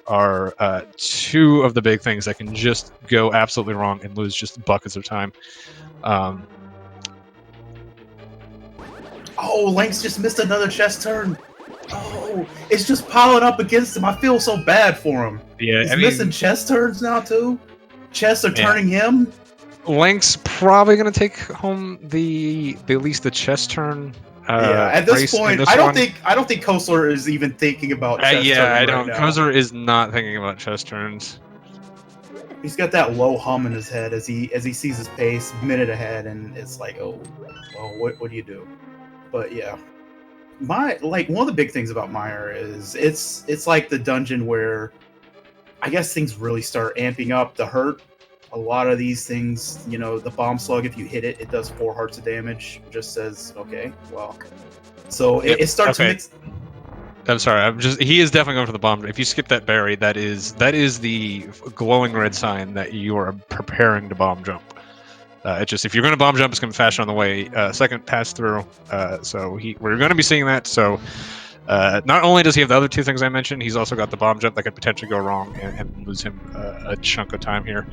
are two of the big things that can just go absolutely wrong and lose just buckets of time. Oh, Lynx just missed another chest turn. Oh, it's just piling up against him. I feel so bad for him. Yeah, he's missing chest turns now too. Chests are turning him. Lynx probably going to take home at least the chest turn. At this point, I don't think Kosler is even thinking about chest turns. I don't. Kosler is not thinking about chest turns. He's got that low hum in his head as he sees his pace minute ahead, and it's like, oh, well, what do you do? But yeah, one of the big things about Mire is it's like the dungeon where I guess things really start amping up the hurt. A lot of these things, the bomb slug, if you hit it, it does 4 hearts of damage. Just says, okay, well. So it starts to mix. I'm sorry. He is definitely going for the bomb. If you skip that berry, that is the glowing red sign that you are preparing to bomb jump. It's just if you're going to bomb jump, it's going to be faster on the way. Second pass through. So we're going to be seeing that. So not only does he have the other 2 things I mentioned, he's also got the bomb jump that could potentially go wrong and lose him a chunk of time here.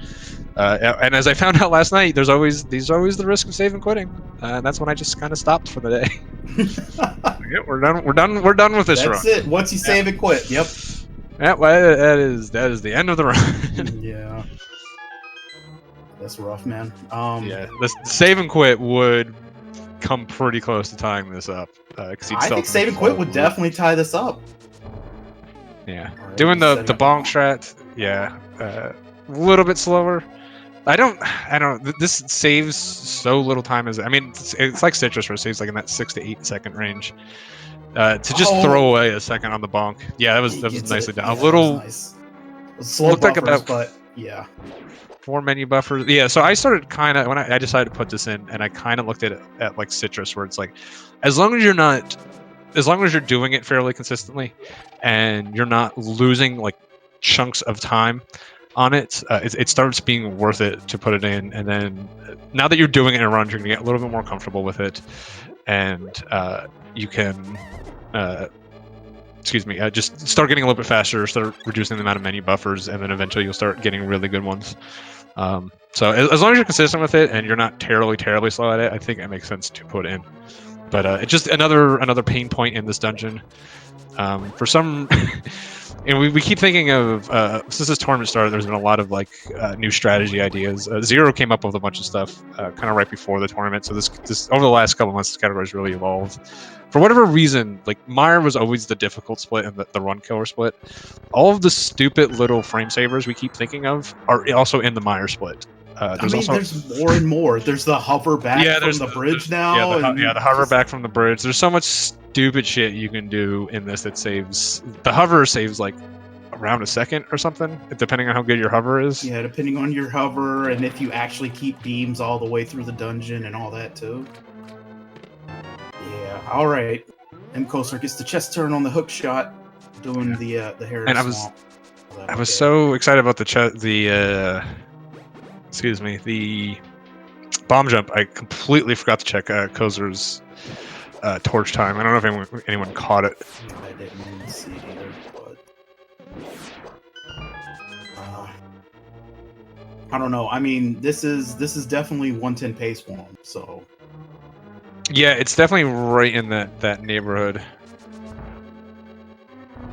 And as I found out last night, there's always the risk of saving quitting. And that's when I just kind of stopped for the day. Yeah, we're done with this run. That's it. Once you save and quit. Yep. Yeah, well, that is the end of the run. Yeah. That's rough, man. Yeah, the save and quit would come pretty close to tying this up. I think save and quit would definitely tie this up. Yeah, right, doing the bonk strat, a little bit slower. I don't. This saves so little time. It's like Citrus, where it saves like in that 6 to 8 second range. To just throw away a second on the bonk. Yeah, that was nicely done. Yeah, a little nice. Slow looked buffers, like about, but yeah. 4 menu buffers. Yeah, so I started kind of when I decided to put this in, and I kind of looked at it at like Citrus, where it's like, as long as you're doing it fairly consistently, and you're not losing like chunks of time on it, it starts being worth it to put it in. And then now that you're doing it in a run, you're gonna get a little bit more comfortable with it, and you can just start getting a little bit faster, start reducing the amount of menu buffers, and then eventually you'll start getting really good ones. So as long as you're consistent with it and you're not terribly slow at it, I think it makes sense to put in. But it's just another pain point in this dungeon. For some, we keep thinking of since this tournament started, there's been a lot of like new strategy ideas. Zero came up with a bunch of stuff kind of right before the tournament. So this over the last couple months, this category has really evolved. For whatever reason, like Mire was always the difficult split and the run killer split. All of the stupid little frame savers we keep thinking of are also in the Mire split. There's more and more. There's the hover back from the bridge now. The hover back from the bridge. There's so much stupid shit you can do in this that saves. The hover saves like around a second or something, depending on how good your hover is. Yeah, depending on your hover and if you actually keep beams all the way through the dungeon and all that too. Yeah, all right. mkosler gets the chest turn on the hook shot, doing the hair. And I was so excited about the bomb jump. I completely forgot to check Kosler's torch time. I don't know if anyone caught it. I didn't even see it either, but I don't know. I mean, this is definitely 110 pace for him. So yeah, it's definitely right in that neighborhood.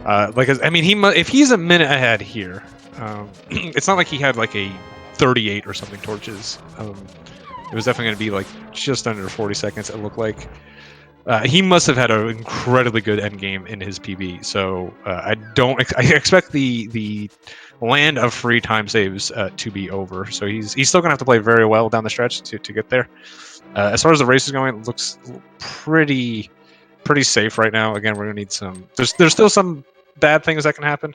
If he's a minute ahead here, it's not like he had like a 38 or something torches. It was definitely going to be like just under 40 seconds. It looked like he must have had an incredibly good end game in his PB. So I expect the land of free time saves to be over. So he's still going to have to play very well down the stretch to get there. As far as the race is going, it looks pretty safe right now. Again, we're going to need some. There's still some bad things that can happen.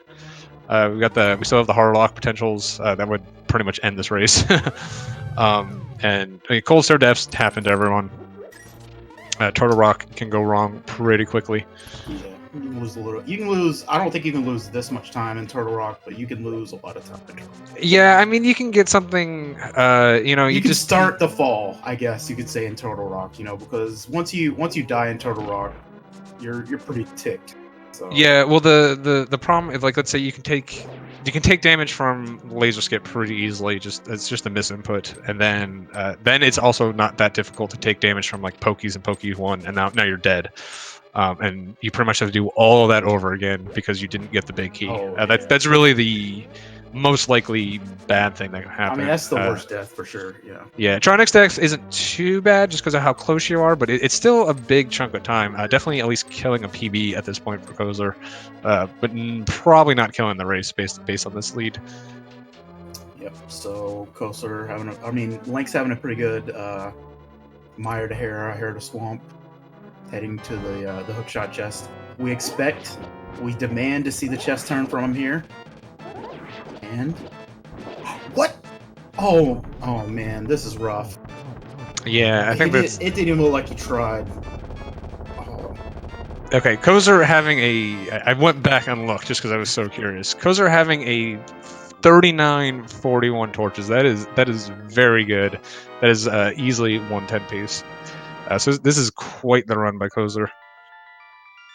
We still have the hard lock potentials that would pretty much end this race. Cold Stare deaths happen to everyone. Turtle Rock can go wrong pretty quickly. You can lose a little. You can lose. I don't think you can lose this much time in Turtle Rock, but you can lose a lot of time in Turtle Rock. Yeah, I mean, you can get something. You know, You can just start the fall, I guess you could say, in Turtle Rock. You know, because once you die in Turtle Rock, you're pretty ticked. So. Yeah, well, the problem is, like, let's say you can take damage from laser skip pretty easily. It's just a misinput, and then it's also not that difficult to take damage from like Pokies and Pokies 1, and now you're dead. And you pretty much have to do all of that over again because you didn't get the big key. Oh, That's really the most likely bad thing that can happen. I mean, that's the worst death for sure. Yeah. Yeah, Tronix Dex isn't too bad just because of how close you are, but it's still a big chunk of time. Definitely at least killing a PB at this point for Kozler, but probably not killing the race based on this lead. Yep. So Kozler Link's having a pretty good Mire to Hera to Swamp, heading to the hookshot chest. We demand to see the chest turn from him here. And what? Oh man, this is rough. Yeah, I think it didn't even look like he tried. Oh. Okay, Kozler having I went back and looked just because I was so curious. Kozler having a 39-41 torches. That is very good. That is easily 110 piece. So this is quite the run by Kozler.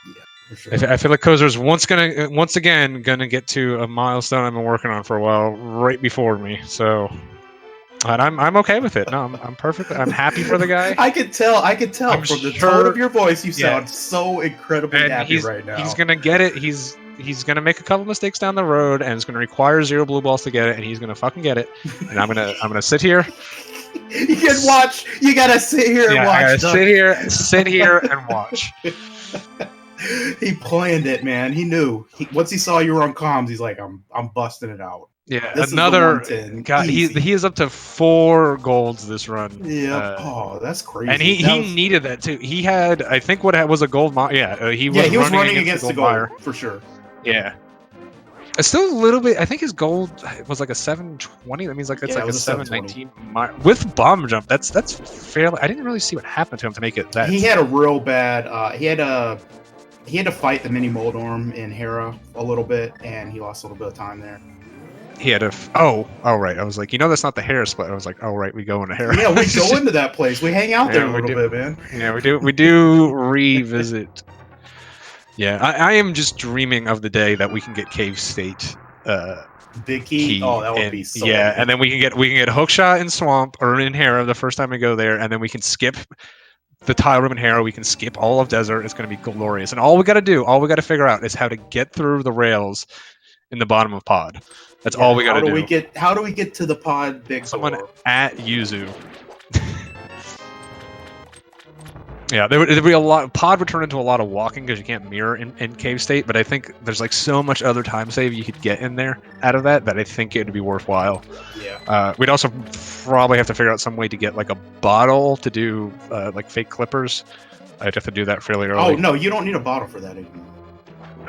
Yeah, for sure. I feel like Kozler's once again gonna get to a milestone I've been working on for a while, right before me. So, and I'm okay with it. No, I'm perfect. I'm happy for the guy. I could tell I'm from the sure- tone of your voice. You Yeah. sound so incredibly And happy right now. He's gonna get it. He's gonna make a couple mistakes down the road, and it's gonna require 0 blue balls to get it, and he's gonna fucking get it. And I'm gonna sit here. You can watch. You gotta sit here and watch. I gotta sit here and watch. He planned it, man. He knew. Once he saw you were on comms, he's like, "I'm busting it out." Yeah, This is the another 110. God. Easy. He is up to 4 golds this run. Yeah. That's crazy. And he needed that too. He had, I think, what was a gold mire. Yeah, he was running against the gold mire for sure. Yeah. It's still a little bit. I think his gold was like a 720. That means like it's Yeah, like it a was a 719 mire with bomb jump. That's fairly. I didn't really see what happened to him to make it that. He had a real bad. He had to fight the mini Moldorm in Hera a little bit, and he lost a little bit of time there. He had a. Oh, right. I was like, that's not the Hera split. I was like, oh right, we go into Hera. Yeah, we go into that place. We hang out there Yeah, a we little do. bit, man. Yeah, we do. We do revisit. Yeah, I am just dreaming of the day that we can get Cave State. Big key. Oh, that would and, be so. Yeah, good. and then we can get hookshot in Swamp or in Hera the first time we go there, and then we can skip the tile room in Hera. We can skip all of Desert. It's going to be glorious. And all we got to figure out is how to get through the rails in the bottom of Pod. That's all we got to do. How do we get to the Pod big Someone door? at Yuzu. Yeah, there would be a lot. Pod would turn into a lot of walking because you can't mirror in Cave State. But I think there's like so much other time save you could get in there out of that I think it'd be worthwhile. Yeah. We'd also probably have to figure out some way to get like a bottle to do like fake clippers. I'd have to do that fairly early. Oh no, you don't need a bottle for that anymore.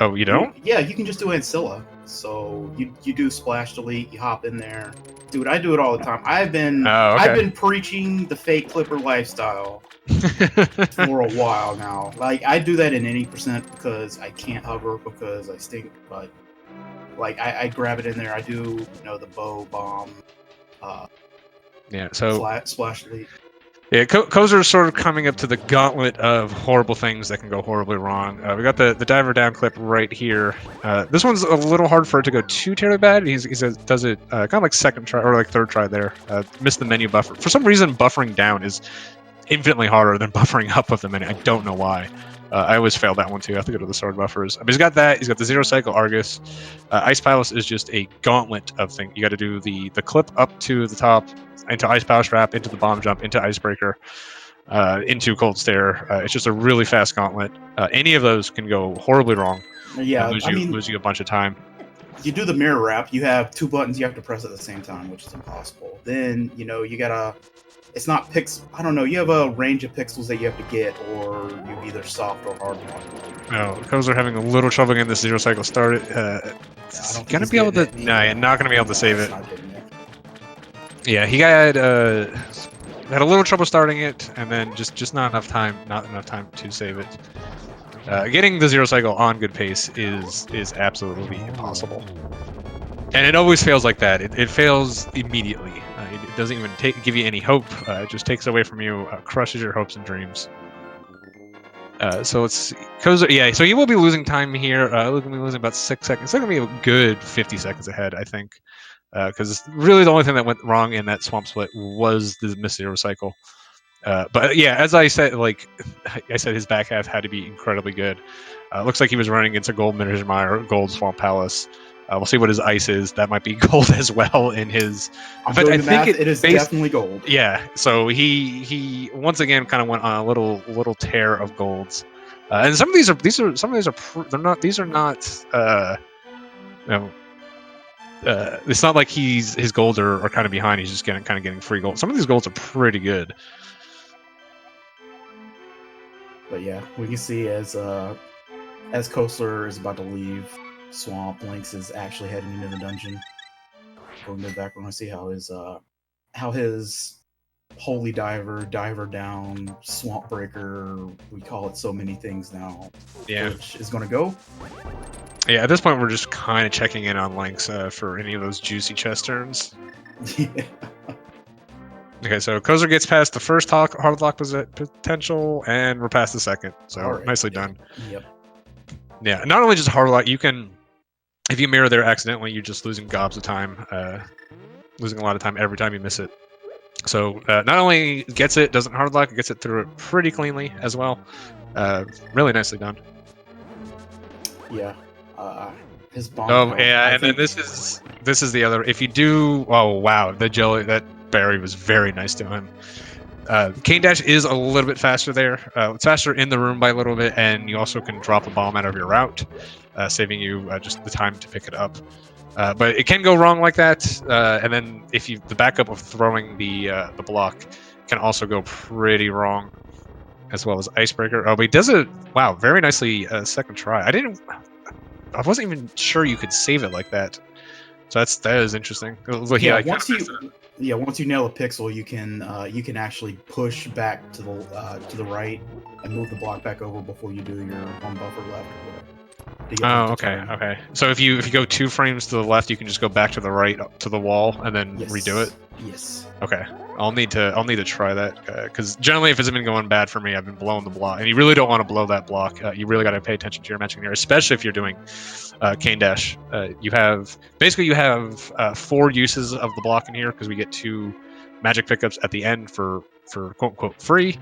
Oh, you don't? Yeah, you can just do Ancilla. So you do splash delete, you hop in there. Dude, I do it all the time. I've been preaching the fake clipper lifestyle for a while now. Like I do that in any percent because I can't hover because I stink, but like I grab it in there. I do the bow bomb. Yeah, so splash delete. Yeah, Kozer's sort of coming up to the gauntlet of horrible things that can go horribly wrong. We got the diver down clip right here. This one's a little hard for it to go too terribly bad. He does it kind of like second try or like third try there. Missed the menu buffer. For some reason, buffering down is infinitely harder than buffering up with the menu. I don't know why. I always fail that one too. I have to go to the sword buffers. But he's got that. He's got the 0 cycle Argus. Ice Palace is just a gauntlet of things. You got to do the clip up to the top, into Ice Palace Trap, into the bomb jump, into Icebreaker, into Cold Stare. It's just a really fast gauntlet. Any of those can go horribly wrong. Yeah, lose you a bunch of time. You do the mirror wrap. You have 2 buttons you have to press at the same time, which is impossible. Then you gotta. It's not pix. I don't know. You have a range of pixels that you have to get, or you either soft or hard one. No, Kozler having a little trouble getting this 0 cycle started. Gonna be able to. No, you're not gonna be able to save it. Yeah, he had a little trouble starting it, and then just not enough time to save it. Getting the zero cycle on good pace is absolutely impossible. And it always fails like that. It fails immediately. It doesn't even give you any hope. It just takes away from you, crushes your hopes and dreams. So let's see. Kozer, yeah, so he will be losing time here. Look at me losing about 6 seconds. It's going to be a good 50 seconds ahead, I think. Because really the only thing that went wrong in that swamp split was the missed zero cycle. But yeah, as I said, his back half had to be incredibly good. Looks like he was running into Gold Mittermeier, Gold Swamp Palace. We'll see what his ice is. That might be gold as well in his. I think it is definitely gold. Yeah, so he once again kind of went on a little tear of golds, and some of these are not. It's not like his golds are kind of behind. He's just getting free gold. Some of these golds are pretty good. But yeah, we can see as Kosler is about to leave Swamp, Lynx is actually heading into the dungeon. Going to the back, we're going to see how his Holy Diver Down, Swamp Breaker, we call it so many things now, which is going to go. Yeah, at this point, we're just kind of checking in on Lynx for any of those juicy chest turns. Yeah. Okay, so Kozer gets past the first hard lock potential, and we're past the second. So nicely done. Yep. Yeah, not only just hard lock, you can, if you mirror there accidentally, you're just losing gobs of time, losing a lot of time every time you miss it. So not only gets it, doesn't hard lock, it gets it through it pretty cleanly as well. Really nicely done. Yeah. His bomb. Oh yeah, and then this is the other. If you do, oh wow, the jelly, that berry was very nice to him. Cane Dash is a little bit faster there. It's faster in the room by a little bit, and you also can drop a bomb out of your route, saving you just the time to pick it up. But it can go wrong like that, and then the backup of throwing the block can also go pretty wrong, as well as Icebreaker. Oh, but he does it. Wow, very nicely. Second try. I wasn't even sure you could save it like that. So that is interesting. Yeah, once you nail a pixel, you can actually push back to the right and move the block back over before you do your one buffer left. Oh, okay. So if you go 2 frames to the left, you can just go back to the right to the wall and then redo it. Yes. Okay. I'll need to try that because generally, if it's been going bad for me, I've been blowing the block, and you really don't want to blow that block. You really got to pay attention to your matching there, especially if you're doing Cane Dash. You have 4 uses of the block in here because we get 2 magic pickups at the end for quote unquote free.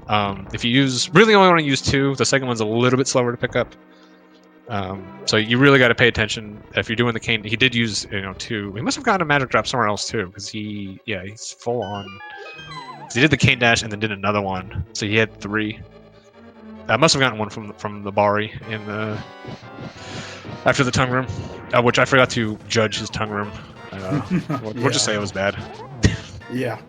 If you really only want to use 2, the second one's a little bit slower to pick up. So you really got to pay attention if you're doing the cane. He did use 2. He must have gotten a magic drop somewhere else too, because he's full on. He did the cane dash and then did another one, so he had 3. I must have gotten one from the Bari in the after the tongue room, which I forgot to judge his tongue room. We'll just say it was bad. Yeah.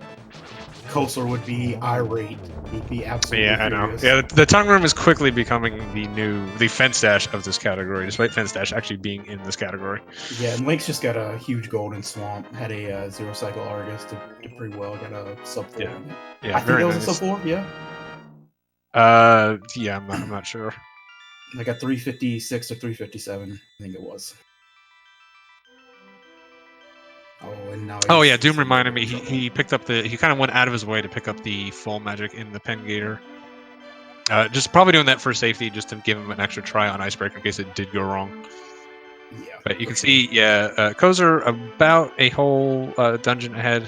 Kosler would be irate. He'd be absolutely furious. I know. Yeah, the tongue room is quickly becoming the fence dash of this category, despite fence dash actually being in this category. Yeah, and Lynx just got a huge golden swamp. Had a 0 cycle Argus, did pretty well. Got a sub 4. Yeah, I think it was a sub 4. Yeah. Yeah, I'm not sure. I got 356 or 357. I think it was. Oh yeah, Doom reminded me. He picked up he kind of went out of his way to pick up the full magic in the Pen Gator. Just probably doing that for safety, just to give him an extra try on Icebreaker in case it did go wrong. Yeah. But you can see, Kozer about a whole dungeon ahead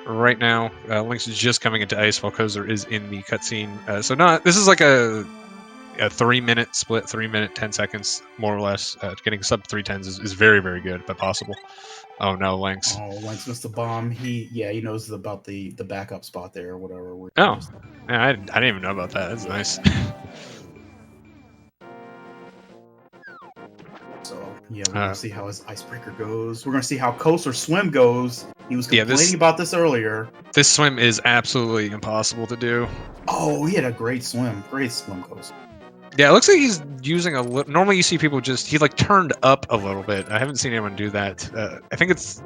right now. Lynx is just coming into ice while Kozer is in the cutscene. So this is like a 3-minute split, 3 minute 10 seconds more or less. Getting sub 310s is very, very good, but possible. Oh no, Lynx. Oh, Lynx missed the bomb. He knows about the backup spot there or whatever. Oh, yeah, I didn't even know about that. That's nice. So yeah, we're gonna see how his Icebreaker goes. We're gonna see how Kosler's swim goes. He was complaining about this earlier. This swim is absolutely impossible to do. Oh, he had a great swim, Kosler. Yeah, it looks like he's using a little. Normally, you see people he turned up a little bit. I haven't seen anyone do that. I think if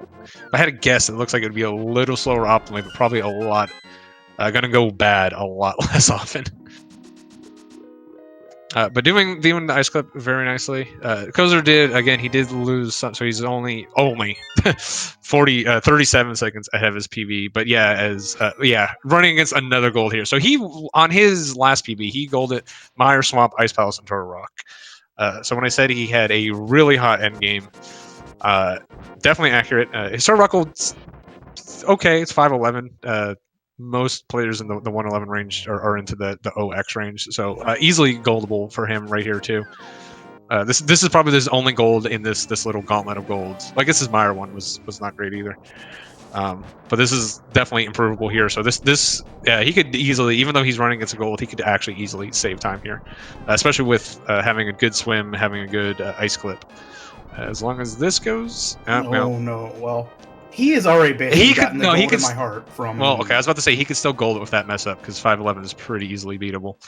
I had to guess, it looks like it'd be a little slower optimally, but probably a lot. Gonna go bad a lot less often. But doing the ice clip very nicely. Kozer did again. He did lose some, so he's only 37 seconds ahead of his PB. But yeah, running against another gold here. So he on his last PB he golded Mire Swamp, Ice Palace, and Turtle Rock. So when I said he had a really hot end game, definitely accurate. His Turtle Rock gold's okay. It's 511. Most players in the 111 range are into the 0x range, so easily goldable for him right here too. This is probably his only gold in this little gauntlet of golds. I guess his Meyer one was not great either, but this is definitely improvable here. So this he could easily, even though he's running against a gold, he could actually easily save time here, especially with having a good swim, having a good ice clip. As long as this goes, well, he has already been. He could gotten the gold in my heart from. Well, okay, I was about to say he could still gold it with that mess up because 511 is pretty easily beatable.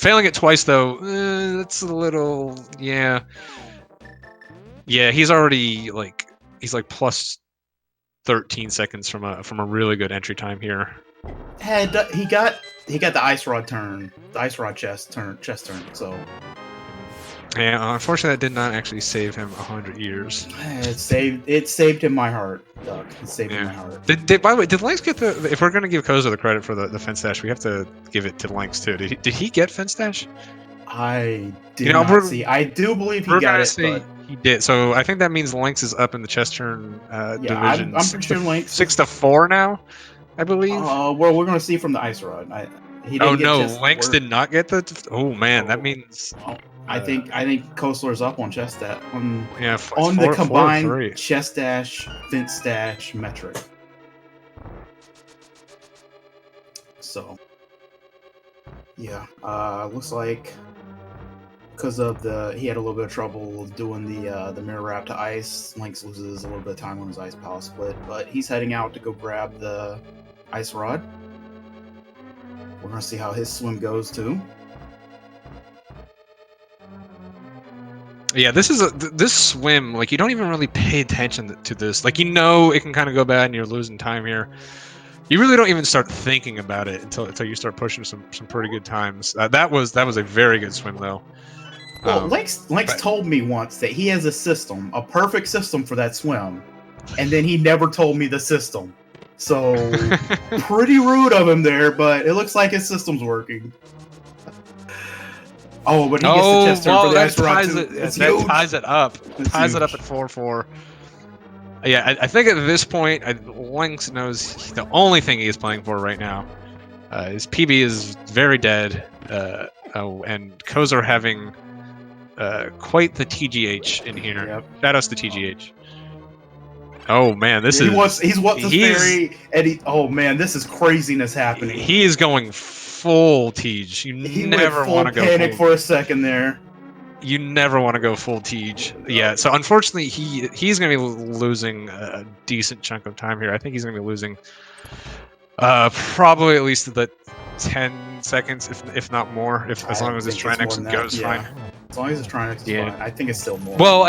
Failing it twice though, that's a little yeah. He's already he's plus 13 seconds from a really good entry time here. He got the ice rod turn, the ice rod chest turn. So. Yeah, unfortunately, that did not actually save him 100 years. It saved him my heart, Doug. It saved him my heart. By the way, did Lanx get the? If we're going to give Koza the credit for the fence dash, we have to give it to Lanx too. Did he get fence dash? I did not see. I do believe he got it, but he did. So I think that means Lanx is up in the chest turn division. I'm pretty sure Lanx 6-4 now, I believe. Well, we're going to see from the ice rod. Lanx did not get the. Oh man, that means. I think Kosler's up on chest dash on the combined chest dash fence dash metric. So yeah, looks like because of he had a little bit of trouble doing the mirror wrap to ice. Lynx loses a little bit of time on his ice palace split, but he's heading out to go grab the ice rod. We're gonna see how his swim goes too. Yeah, this swim, you don't even really pay attention to this. It can kind of go bad and you're losing time here. You really don't even start thinking about it until you start pushing some pretty good times. That was a very good swim though. Well, Lynx told me once that he has a perfect system for that swim, and then he never told me the system. So pretty rude of him there, but it looks like his system's working. Oh, but he gets the chest turn for the ice rod too. That ties it up. Ties it up at 4-4. Yeah, I think at this point, Lynx knows the only thing he is playing for right now. His PB is very dead, and Kozer having quite the TGH in here. Yep. Shout outs to TGH. Oh man, this is craziness happening. He is going full Tej. You never want to go panic for a second there. You never want to go full Tej. Yeah, so unfortunately he's going to be losing a decent chunk of time here. I think he's going to be losing probably at least the 10 seconds, if not more, as long as his Trinex goes fine. As long as his Trinex is fine. I think it's still more. Well,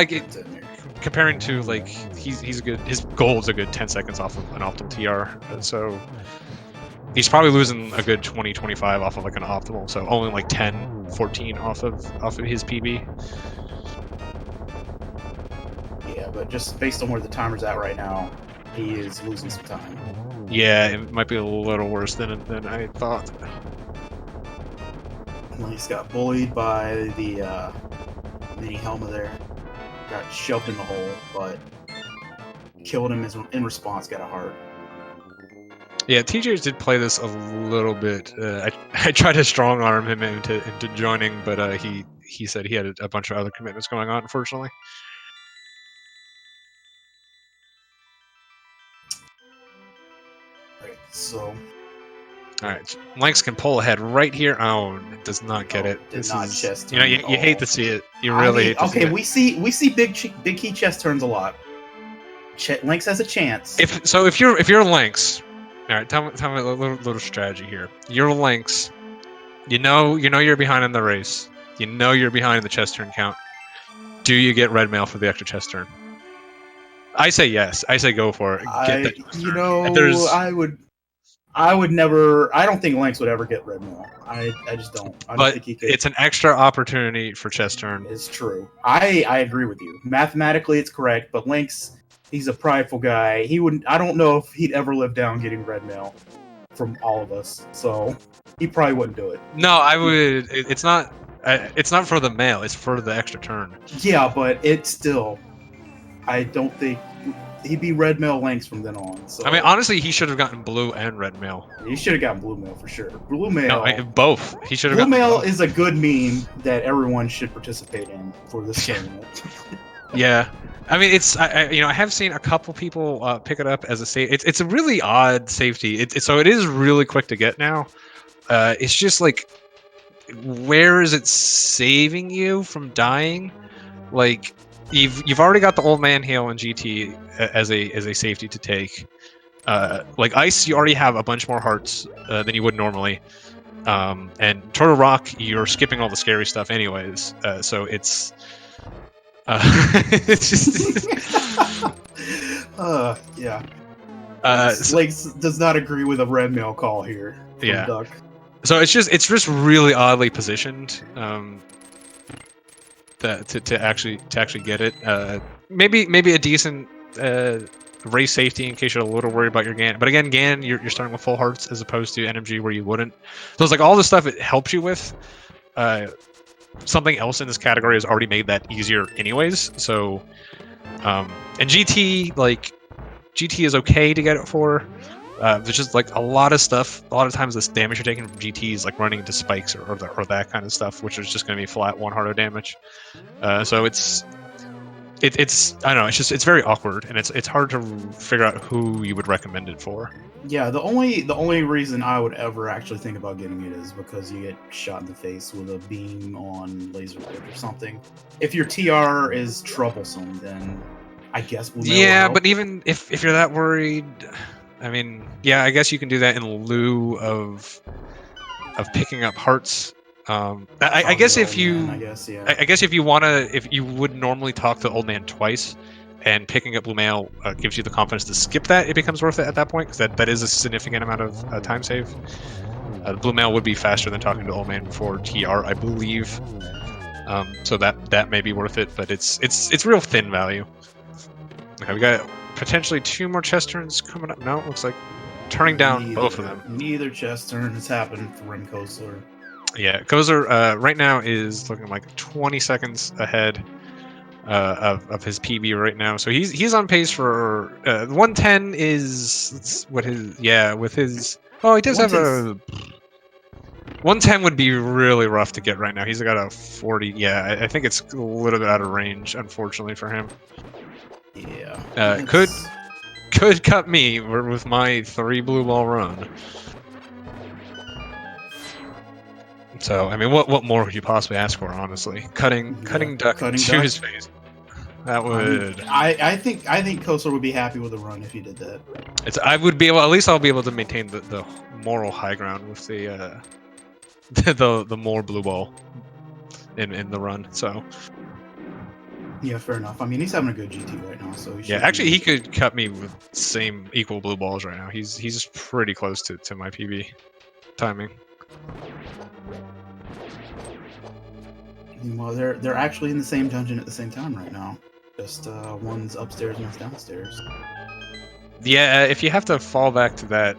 comparing to he's a good, his goal's a good 10 seconds off of an optimal TR, so he's probably losing a good 20-25 off of an optimal, so only 10-14 off of his PB. Yeah, but just based on where the timer's at right now, he is losing some time. Yeah, it might be a little worse than I thought. He's got bullied by the mini Helma there. Got shoved in the hole, but killed him in response, got a heart. Yeah, TJ did play this a little bit. I tried to strong arm him into joining, but he said he had a bunch of other commitments going on, unfortunately. Right, so. Alright, Lynx can pull ahead right here. Oh, it does not get it. Chest you hate to see it. You really hate to see it. Okay, we see big key chest turns a lot. Lynx has a chance. If you're Lynx, all right, tell me a little strategy here. You're Lynx. You know you're behind in the race. You know you're behind in the chest turn count. Do you get red mail for the extra chest turn? I say yes. I say go for it. I would never. I don't think Lynx would ever get red mail. I just don't. I don't But think he could. it's an extra opportunity for chest turn. It's true. I agree with you. Mathematically, it's correct. But Lynx, he's a prideful guy. He wouldn't. I don't know if he'd ever live down getting red mail from all of us. So he probably wouldn't do it. No, I would. It's not. It's not for the mail. It's for the extra turn. Yeah, but it's still. I don't think he'd be red mail Lynx from then on. So I mean, honestly, he should have gotten blue and red mail. he should have gotten blue mail for sure. Blue mail. No, both. He should have Blue gotten mail both. is a good meme that everyone should participate in for this tournament. Yeah, I mean, it's I have seen a couple people pick it up as a safety. It's a really odd safety. So it is really quick to get now. It's just like, where is it saving you from dying? Like, you've already got the old man heal in GT as a safety to take. Like ice, you already have a bunch more hearts than you would normally. And Turtle Rock, you're skipping all the scary stuff anyways. So it's it's just Yeah. So, Lakes does not agree with a red mail call here. From Yeah. Duck. so it's just really oddly positioned. To actually get it. Maybe a decent race safety in case you're a little worried about your Gan. But again, Gan, you're starting with full hearts as opposed to NMG where you wouldn't. So it's like all the stuff it helps you with. Something else in this category has already made that easier anyways. So, and GT, like, GT is okay to get it for. There's just like a lot of stuff. A lot of times, this damage you're taking from GT is like running into spikes or that kind of stuff, which is just going to be flat one heart of damage. So it's I don't know. It's very awkward, and it's hard to figure out who you would recommend it for. Yeah, the only reason I would ever actually think about getting it is because you get shot in the face with a beam on laser whip or something. If your TR is troublesome, then I guess we'll Yeah, but even if you're that worried, I mean, yeah, I guess you can do that in lieu of picking up hearts. I guess if you, I guess, yeah. I guess if you would normally talk to Old Man twice, and picking up blue mail gives you the confidence to skip that, it becomes worth it at that point, because that is a significant amount of time save. The blue mail would be faster than talking to Old Man before TR, I believe. So that may be worth it, but it's real thin value. Okay, we got potentially 2 more chest turns coming up. No, it looks like turning down both of them. Neither chest turn has happened for mkosler. Yeah, Kosler right now is looking like 20 seconds ahead of his PB right now. So he's on pace for 110 is what his with his he does have a 110 would be really rough to get right now. He's got a 40. Yeah, I think it's a little bit out of range, unfortunately for him. Yeah. Could cut me with my 3 blue ball run. So I mean, what more could you possibly ask for? Honestly, cutting Duck to his face. That would. I think Kosler would be happy with the run if he did that. I would be able. At least I'll be able to maintain the moral high ground with the the more blue ball in the run. So. Yeah, fair enough. I mean, he's having a good GT right now, so Yeah, actually, he could cut me with equal blue balls right now. He's pretty close to my PB timing. Well, they're actually in the same dungeon at the same time right now. Just one's upstairs and one's downstairs. Yeah, if you have to fall back to that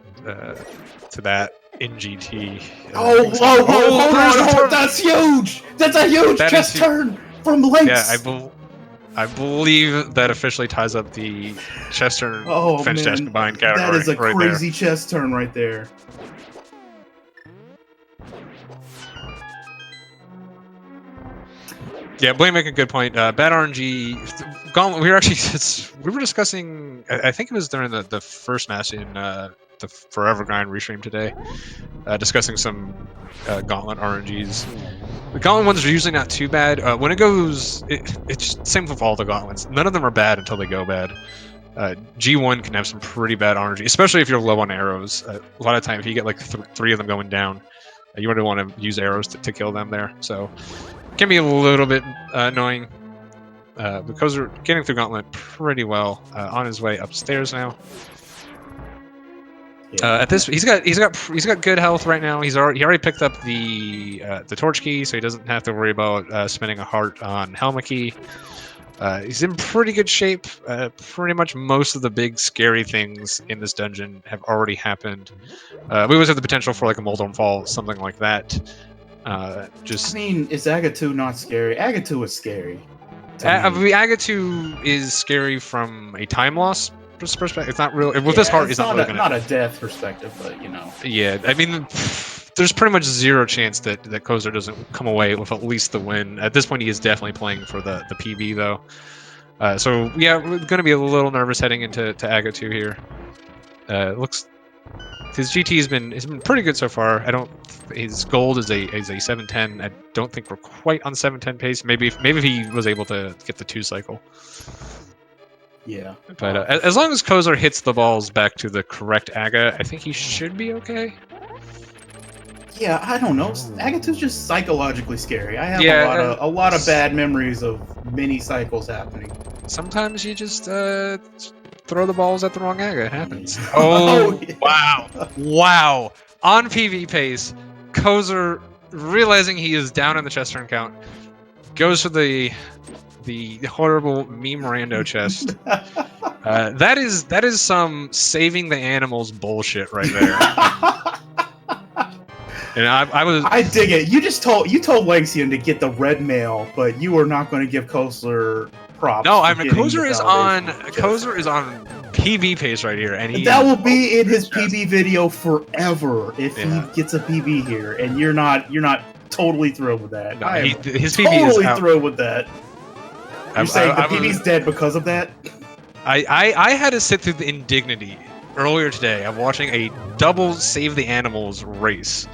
in GT. Hold on! That's huge! That's a huge chest turn from Lynx! Yeah, I believe that officially ties up the chest turn fence dash combined category. That is a right crazy there. chest turn right there. Yeah, Blaine make a good point. Bad RNG. Gauntlet. We were discussing. I think it was during the first match in the Forever Grind restream today, discussing some Gauntlet RNGs. The Gauntlet ones are usually not too bad. When it goes, it's same with all the Gauntlets. None of them are bad until they go bad. G1 can have some pretty bad RNG, especially if you're low on arrows. A lot of time, if you get like 3 of them going down, you really want to use arrows to kill them there. So. Can be a little bit annoying because we're getting through Gauntlet pretty well. On his way upstairs now. Yeah. At this, he's got good health right now. He already picked up the torch key, so he doesn't have to worry about spending a heart on Helma key. He's in pretty good shape. Pretty much most of the big scary things in this dungeon have already happened. We always have the potential for like a Molten Fall, something like that. I mean, is Agatu not scary? Agatu is scary. Agatu is scary from a time loss perspective. It's not real. With this heart, it's not really not a death perspective, but you know. Yeah, I mean, there's pretty much zero chance that Kozer doesn't come away with at least the win. At this point, he is definitely playing for the PB though. So yeah, we're going to be a little nervous heading into Agatu here. Looks his GT has been pretty good so far. His gold is a 710. I don't think we're quite on 710 pace. Maybe if he was able to get the 2 cycle. Yeah. But as long as Kozer hits the balls back to the correct Aga, I think he should be okay. Yeah, I don't know. Agatu's just psychologically scary. I have a lot of bad memories of many cycles happening. Sometimes you just throw the balls at the wrong Aga. It happens. Oh, yeah. Wow. On PV pace, Kozer, realizing he is down in the chest turn count, goes for the horrible meme rando chest. That is some saving the animals bullshit right there. And I dig it. You told Lanxion to get the red mail, but you were not going to give Kosler props. No, I mean Kozer is on PB pace right here, and that will be in his PB video forever if he gets a PB here, and you're not totally thrilled with that. No, his PB totally is thrilled with that. You're saying the PB's dead because of that? I had to sit through the indignity earlier today of watching a double Save the Animals race.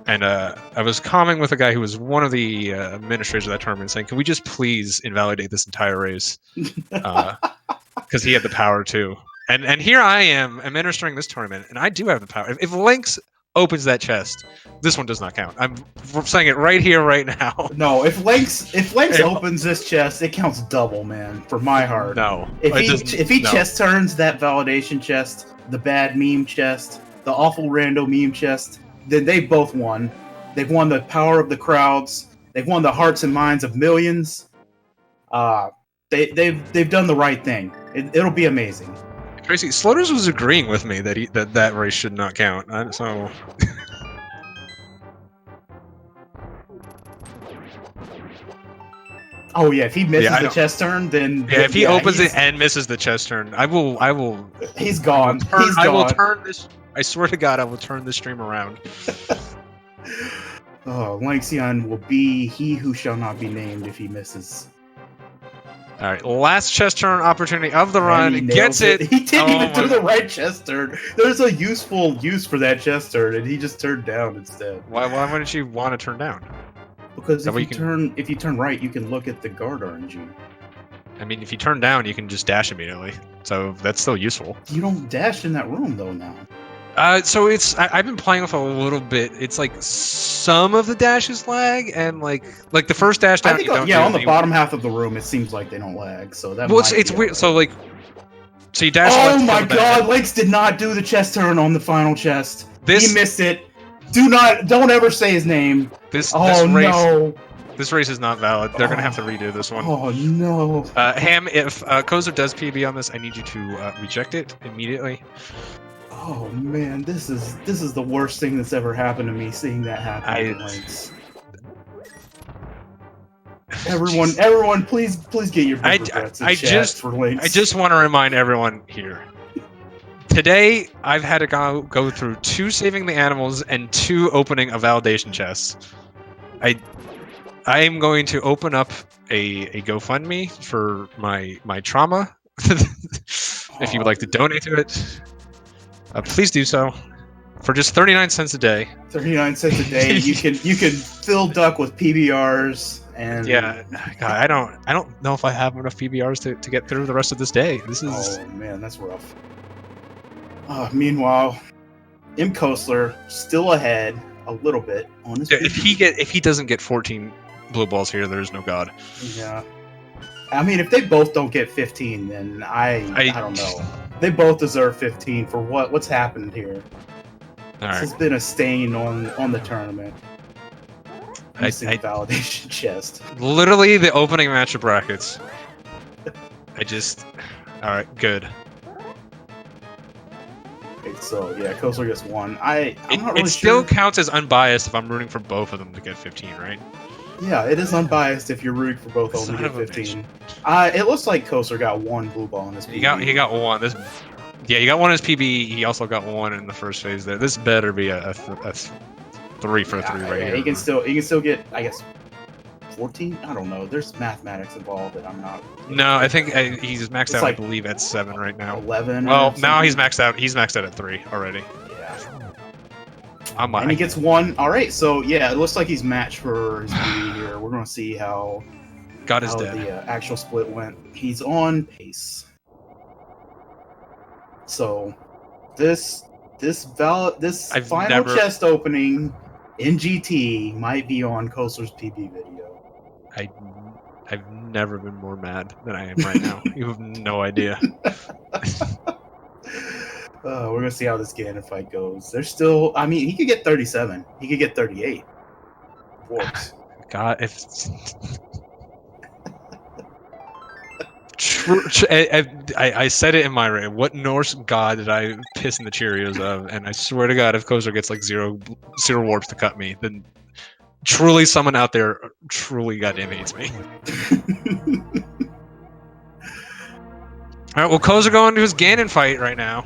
And I was commenting with a guy who was one of the administrators of that tournament, saying, "Can we just please invalidate this entire race?" Because he had the power too. And here I am administering this tournament, and I do have the power. If Lynx opens that chest, this one does not count. I'm saying it right here, right now. No, if Lynx opens this chest, it counts double, man. For my heart. No. If he chest turns that validation chest, the bad meme chest, the awful rando meme chest, then they both won. They've won the power of the crowds. They've won the hearts and minds of millions. They've done the right thing. It'll be amazing. Tracy, Sloters was agreeing with me that race should not count. So. Oh yeah, if he misses the chest turn, then if he opens it and misses the chest turn, I will. He's gone. I will turn this. I swear to God, I will turn this stream around. Oh, Lanxion will be he who shall not be named if he misses. All right, last chest turn opportunity of the run. He gets it. He didn't even do the right chest turn. There's a useful use for that chest turn, and he just turned down instead. Why wouldn't you want to turn down? Because if you turn right, you can look at the guard RMG. I mean, if you turn down, you can just dash immediately. So that's still useful. You don't dash in that room though now. So I've been playing with a little bit. It's like some of the dashes lag, and like the first dash down. I think on the bottom half of the room, it seems like they don't lag. So that. Well, it's weird. So you dash. Oh my God! Lynx did not do the chest turn on the final chest. He missed it. Don't ever say his name. This race is not valid. They're gonna have to redo this one. Oh no. Ham, if Kozer does PB on this, I need you to reject it immediately. Oh man, this is the worst thing that's ever happened to me. Seeing that happen to Lynx. Everyone, please get your big regrets in chat for Lynx. I just want to remind everyone here. Today, I've had to go through 2 saving the animals and 2 opening a validation chests. I am going to open up a GoFundMe for my trauma. If you would like to donate to it. Please do so for just 39 cents a day. 39 cents a day. you can fill Duck with PBRs and God, I don't know if I have enough PBRs to get through the rest of this day. Oh man, that's rough. Meanwhile, mkosler still ahead a little bit on his. If he doesn't get 14 blue balls here, there is no God. Yeah. I mean, if they both don't get 15, then I don't know. They both deserve 15 for what's happened here. All This has been a stain on the tournament. Missing validation chest. Literally the opening match of brackets. All right, good. Okay, so yeah, Kosler gets 1. I'm not really it still sure. counts as unbiased if I'm rooting for both of them to get 15, right? Yeah, it is unbiased if you're rooting for both of them to get 15. It looks like Kosler got 1 blue ball in this PB. He got 1. Yeah, he got 1 in his PB. He also got 1 in the first phase there. This better be a 3 for 3 right here. He can still get, I guess, 14. I don't know. There's mathematics involved that I'm not. No, I think he's maxed out. Like, I believe at 7 right now. 11. Well, now he's maxed out. He's maxed out at 3 already. Yeah. And he gets 1. All right. So yeah, it looks like he's matched for his PB here. We're gonna see how the actual split went. He's on pace. So this final chest opening in GT might be on Kosler's PB video. I've never been more mad than I am right now. You have no idea. We're gonna see how this Ganon fight goes. There's still, I mean, he could get 37. He could get 38. Warps. God, if I said it in my rant. What Norse god did I piss in the Cheerios of? And I swear to God, if Kosler gets like zero warps to cut me, then truly someone out there truly goddamn hates me. All right, well, Kosler going to his Ganon fight right now.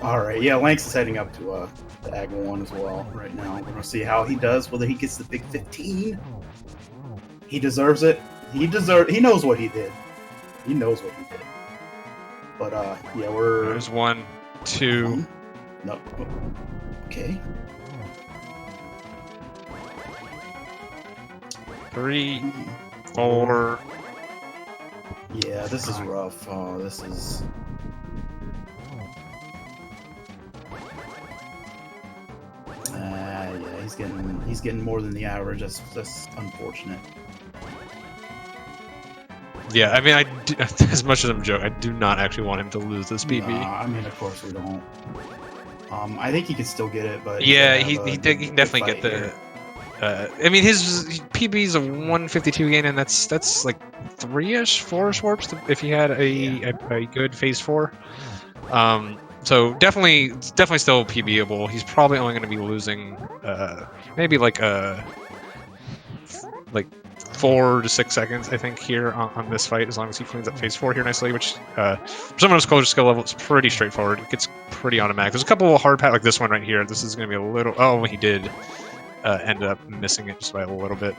All right, yeah, Lanx is heading up to the Ag 1 as well right now. We're gonna see how he does, whether he gets the big 15. He deserves it. He knows what he did. He knows what he did. But yeah, there's 1, 2. No. Okay. 3, 4. Yeah, this is rough. This is. Yeah, he's getting more than the average. That's unfortunate. Yeah, I mean, as much as I'm joking, I do not actually want him to lose this PB. Nah, I mean, of course we don't. I think he can still get it, but yeah, he can definitely get the. I mean, his PB is a 152 gain, and that's like 3-ish, 4-ish warps if he had a good phase 4. So definitely still PBable. He's probably only going to be losing maybe like 4 to 6 seconds, I think, here on this fight, as long as he cleans up phase 4 here nicely, which for someone of his closer skill level, it's pretty straightforward. It gets pretty automatic. There's a couple of hard paths like this one right here. This is going to be a little. Oh, he did end up missing it just by a little bit.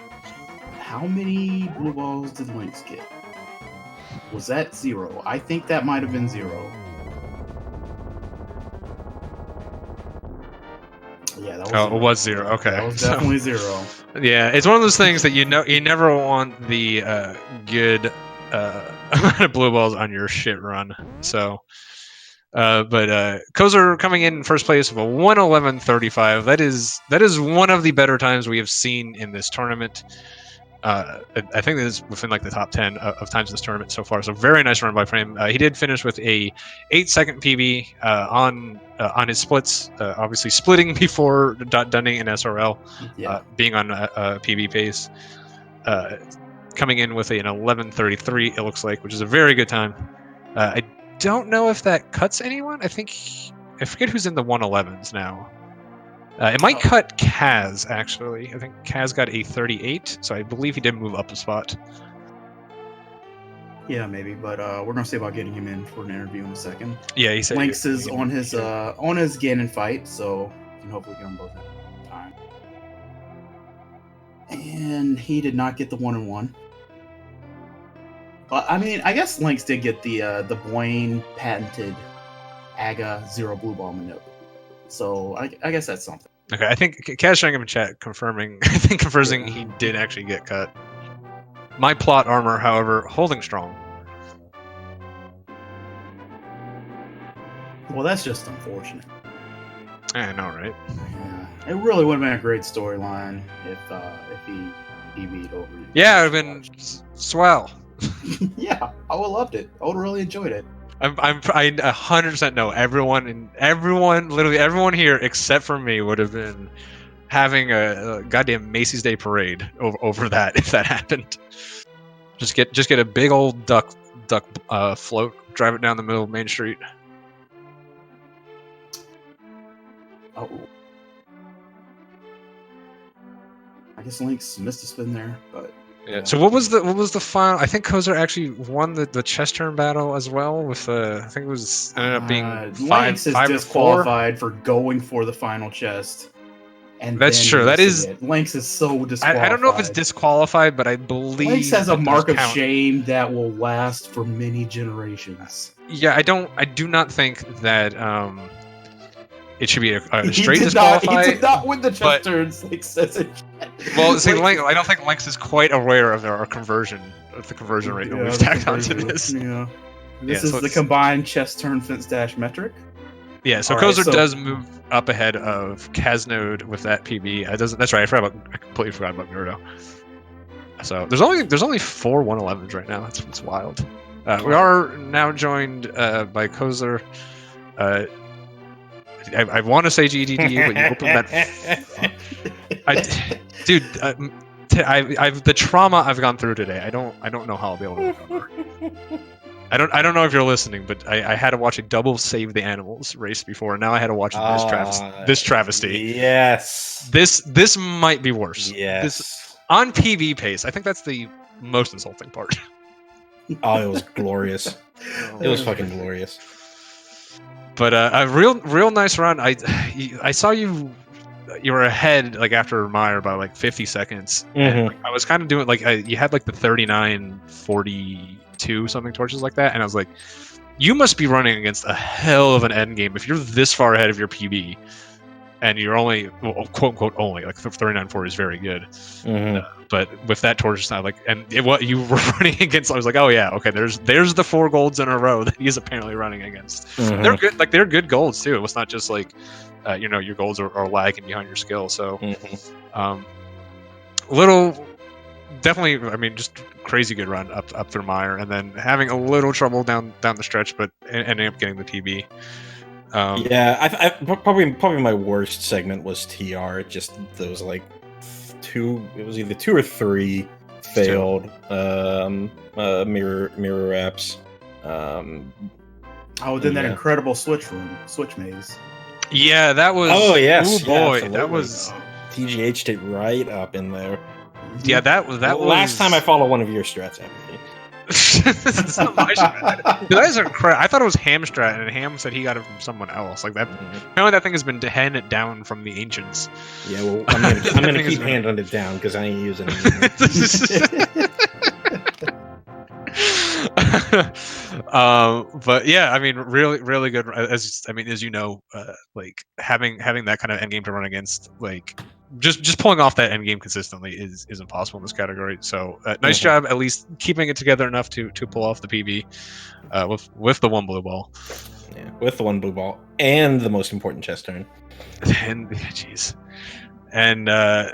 How many blue balls did Lynx get? Was that 0? I think that might have been 0. Yeah, that was. Oh, it was 0. Okay, that was definitely 0. Yeah, it's one of those things that you never want the good amount of blue balls on your shit run. So, but Kosler coming in first place with a 1:11:35. That is one of the better times we have seen in this tournament. I think this is within like the top 10 of times in this tournament so far. So very nice run by him. He did finish with a 8-second PB on his splits. Obviously splitting before Dunning and SRL, being on PB pace. Coming in with an 11:33, it looks like, which is a very good time. I don't know if that cuts anyone. I forget who's in the 111s now. It might cut Kaz, actually. I think Kaz got a 38, so I believe he did move up a spot. Yeah, maybe, but we're gonna see about getting him in for an interview in a second. Yeah, he said Lanx is on his Ganon fight, so you can hopefully get them both at the time. And he did not get the 1-1. But I mean, I guess Lanx did get the Boyne patented Aga 0 blue ball manip. So I guess that's something. Okay, I think Kaz showing him in chat confirming. I think confirming he did actually get cut. My plot armor, however, holding strong. Well, that's just unfortunate. I know, right? Yeah, it really would have been a great storyline if he PB'd over. Yeah, it would have been swell. Yeah, I would have loved it. I would have really enjoyed it. I 100% know literally everyone here except for me would have been having a goddamn Macy's Day Parade over that if that happened. Just get a big old duck float, drive it down the middle of Main Street. Oh, I guess Link's missed a spin there, but yeah. So what was the final? I think Kosler actually won the chess turn battle as well with I think it was ended up being Lynx is 5-4. disqualified for going for the final chest. And that's true. That is Lynx is so disqualified. I don't know if it's disqualified, but I believe Lynx has a mark of shame that will last for many generations. Yeah, I do not think that it should be a straight He disqualified. did not win the chest turns. Lynx says it. Well, see, I don't think Lynx is quite aware of our conversion rate that we've tacked onto this. Yeah. This is the combined chest turn fence dash metric. Yeah, so Kosler does move up ahead of Kaznode with that PB. That's right. I completely forgot about Murdo. So there's only 4 111s right now. That's wild. We are now joined by Kosler. I want to say GDD, but you opened that. Dude, the trauma I've gone through today. I don't know how I'll be able to recover. I don't know if you're listening, but I had to watch a double Save the Animals race before, and now I had to watch this travesty. Yes. This might be worse. Yes. On PB pace, I think that's the most insulting part. Oh, it was glorious. It was fucking glorious. But a real nice run. I saw you were ahead like after Meyer by like 50 seconds. Mm-hmm. And, like, I was kind of doing like you had like the 39-42 something torches like that, and I was like, you must be running against a hell of an end game if you're this far ahead of your PB, and you're only quote unquote only like 39-40 is very good. Mm-hmm. But with that torch style, like, and what you were running against, I was like, oh yeah, okay, there's the 4 golds in a row that he's apparently running against. Mm-hmm. They're good, like they're good golds too. It's not just like, your golds are lagging behind your skill. So, definitely, I mean, just crazy good run up through Meyer, and then having a little trouble down the stretch, but ending up getting the PB. I probably my worst segment was TR. Just those like 2. It was either 2 or 3 failed mirror wraps. Then that incredible switch maze. Yeah, that was. Oh yes, oh boy, yeah, that was. TGH'd it right up in there. Yeah, that was last time I followed one of your strats, Anthony. It's not my strat. You guys are I thought it was Ham strat, and Ham said he got it from someone else. Like that. Apparently, that thing has been handed down from the ancients. Yeah, well, I'm gonna keep handing it down because I ain't using it. But yeah, I mean, really good. As you know, like having that kind of end game to run against, like just pulling off that end game consistently is impossible in this category. So nice job, at least keeping it together enough to pull off the PB with the 1 blue ball. Yeah, with the 1 blue ball and the most important chest turn. And jeez, and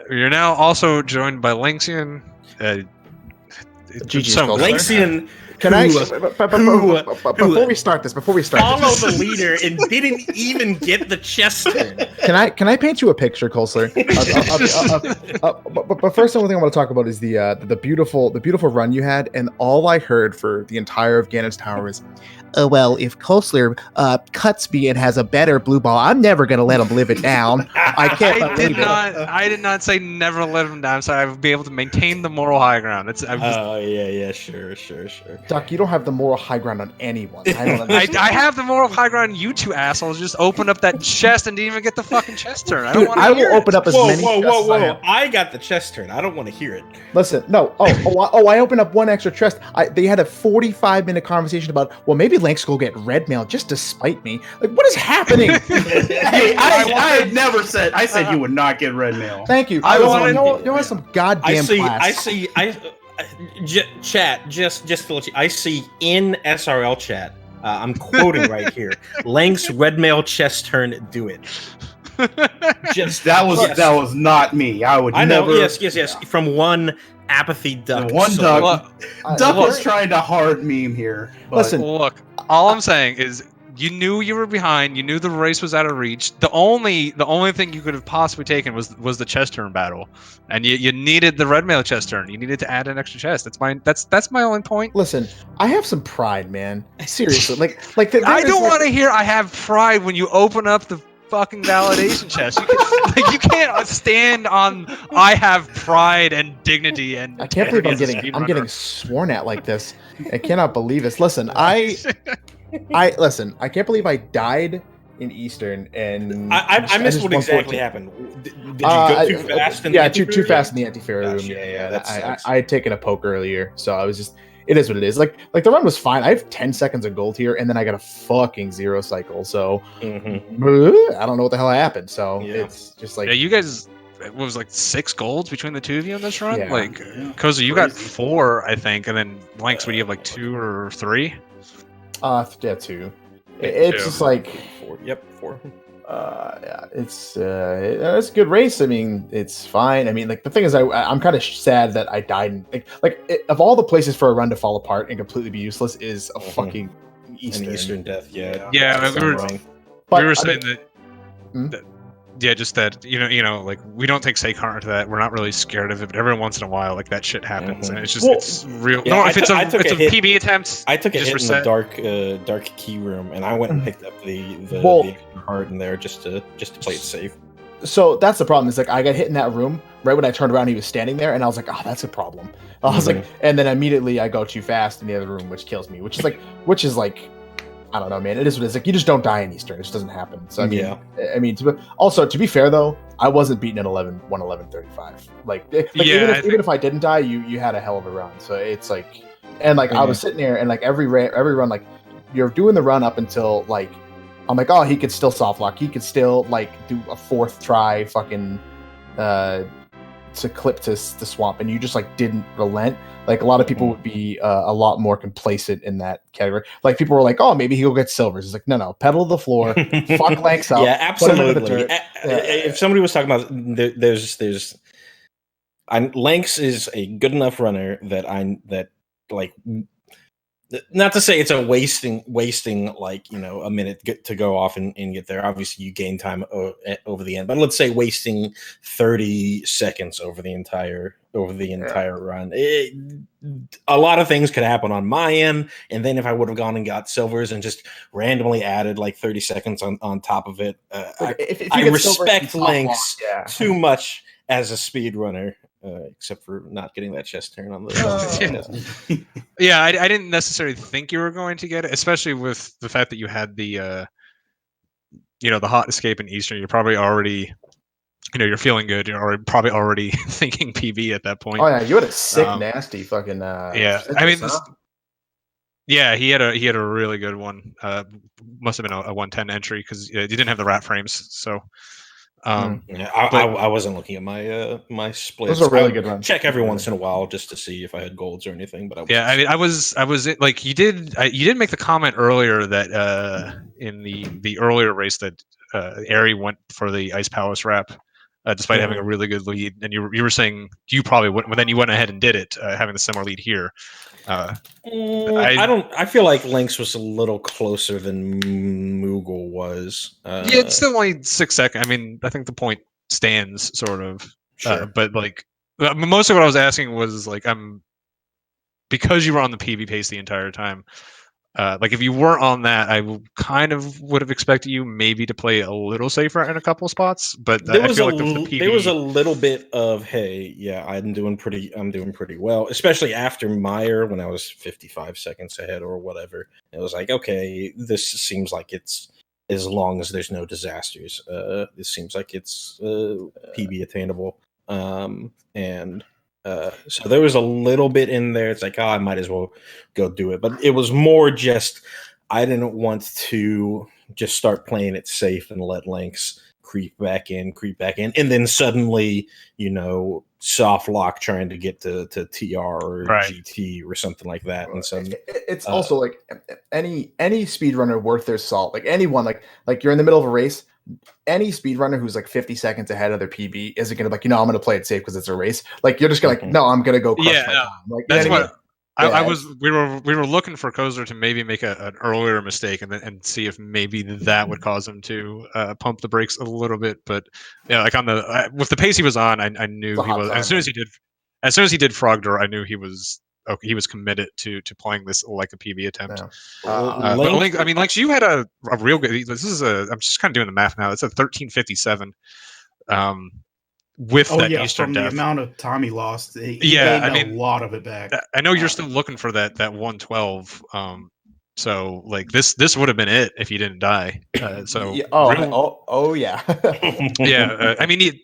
you're now also joined by Lanxion. Lanxion. Can before we start this, follow the leader and didn't even get the chest turn. Can I paint you a picture, Kosler? But first, the only thing I want to talk about is the beautiful run you had, and all I heard for the entire of Ganon's Tower is, oh well, if Kosler cuts me and has a better blue ball, I'm never gonna let him live it down. I did not say never let him down. So I would be able to maintain the moral high ground. Sure. Duck, you don't have the moral high ground on anyone. I don't understand. I have the moral high ground. You two assholes just opened up that chest and didn't even get the fucking chest turn. I will open up as many. Whoa! I got the chest turn. I don't want to hear it. Listen, no. I opened up 1 extra chest. They had a 45-minute conversation about, well, maybe Lynx will get red mail just to spite me. Like, what is happening? Hey, I had never said. I said you would not get red mail. Thank you. You want some goddamn class. Chat, just to let you, I see in SRL chat, I'm quoting right here, Lynx red mail chest turn, do it. Just That was not me. I would I know. never. Yes. From one apathy duck. One soul. duck. Duck is trying to hard meme here. But Listen, Look, all I'm saying is you knew you were behind. You knew the race was out of reach. The only thing you could have possibly taken was the chest turn battle, and you needed the red mail chest turn. You needed to add an extra chest. That's my only point. Listen, I have some pride, man. Seriously, like I don't want to hear I have pride when you open up the fucking validation chest. You can't stand on I have pride and dignity and. I can't believe integrity I'm as a getting speedrunner. sworn at like this. I cannot believe this. Listen, I can't believe I died in Eastern, and I missed just what won exactly 14. happened. Did you go too fast? Yeah, too fast in the anti-fair room. Gotcha, yeah, that I sucks. had taken a poke earlier, so I was just. It is what it is. Like the run was fine. I have 10 seconds of gold here, and then I got a fucking 0 cycle. So Mhm. I don't know what the hell happened. So Yeah. it's just like Yeah, you guys. What was like 6 golds between the two of you on this run? Yeah. Like, Koza, you got 4, I think, and then Lanx, what do you have, like 2 or 3? yeah, 2. It's Two. just like 4. Yep, 4. yeah, it's a good race. I mean, it's fine. I mean, like the thing is, I'm kind of sad that I died. Of all the places for a run to fall apart and completely be useless is a fucking Eastern. An Eastern death, yeah. Yeah, That's we were- annoying. But we were I saying mean- Hmm? that yeah, just that you know, like we don't take sake heart to that. We're not really scared of it, but every once in a while, like that shit happens, and it's just Well, it's real. yeah, no, I if it's took- a I took it's a a hit. PB attempt, I took a just hit in the reset. dark key room, and I went and picked up the Well- extra heart in there just to play it safe. So that's the problem. Is like I got hit in that room right when I turned around. He was standing there, and I was like, "Oh, that's a problem." I was like, and then immediately I go too fast in the other room, which kills me. Which is like, I don't know, man. It is what it is. Like you just don't die in Eastern. It just doesn't happen. So I mean, to be fair though, I wasn't beaten at 111:35. Even if I didn't die, you had a hell of a run. So it's like, and like I was sitting there, and like every run, like you're doing the run up until like. I'm like, oh, he could still soft lock. He could still like do a 4th try, fucking, to clip to swamp, and you just like didn't relent. Like a lot of people would be a lot more complacent in that category. Like people were like, oh, maybe he'll get silvers. It's like, no, pedal to the floor, fuck Lanx up. Yeah, put him into the absolutely. dirt. If somebody was talking about Lanx is a good enough runner that not to say it's a wasting like a minute to go off and get there. Obviously you gain time over the end, but let's say wasting 30 seconds over the entire run. A lot of things could happen on my end, and then if I would have gone and got silvers and just randomly added like 30 seconds on top of it, If you I get silver respect and soft lock, Lanx yeah. too much as a speedrunner. Except for not getting that chest turn on the. Yeah, I didn't necessarily think you were going to get it, especially with the fact that you had the the hot escape in Eastern. You're probably already, you're feeling good. You're probably already thinking PB at that point. Oh yeah, you had a sick, nasty fucking. Yeah, I mean, yeah, he had a really good one. Must have been a 110 entry because he didn't have the rat frames. So, I wasn't looking at my splits. Those are really good runs. Check every once in a while just to see if I had golds or anything. But I mean, I was like you did make the comment earlier that in the earlier race that Ari went for the Ice Palace wrap. Despite having a really good lead, and you were saying you probably wouldn't, but then you went ahead and did it, having the similar lead here. I feel like Lynx was a little closer than Moogle was. Yeah, it's still only 6 seconds. I mean, I think the point stands sort of. Sure. But like, most of what I was asking was like, because you were on the PB pace the entire time. Like if you weren't on that, I kind of would have expected you maybe to play a little safer in a couple spots. But I feel like the PB... there was a little bit of I'm doing pretty well, especially after Meyer when I was 55 seconds ahead or whatever. It was like, okay, this seems like it's as long as there's no disasters. This seems like it's PB attainable, so there was a little bit in there. It's like, I might as well go do it. But it was more just I didn't want to just start playing it safe and let Lanx creep back in, and then suddenly, soft lock trying to get to TR or GT or something like that. And so it's also like any speedrunner worth their salt, like anyone, like you're in the middle of a race, any speedrunner who's like 50 seconds ahead of their PB isn't gonna be like, I'm gonna play it safe because it's a race. Like you're just gonna like, no, I'm gonna go crush my time. Like that's what. I Yeah. was. We were looking for Kozler to maybe make an earlier mistake and see if maybe that would cause him to pump the brakes a little bit. But like on the with the pace he was on, I knew he was. As soon as he did Frog Door, I knew he was. Okay, he was committed to playing this like a PB attempt. Yeah. But Link, I mean, like you had a real good. This is I'm just kind of doing the math now. It's a 13:57. With that Eastern from Death. the amount of time he lost, he gained a lot of it back. I know you're still looking for that 112. So like this would have been it if he didn't die. Yeah, yeah. Yeah. I mean,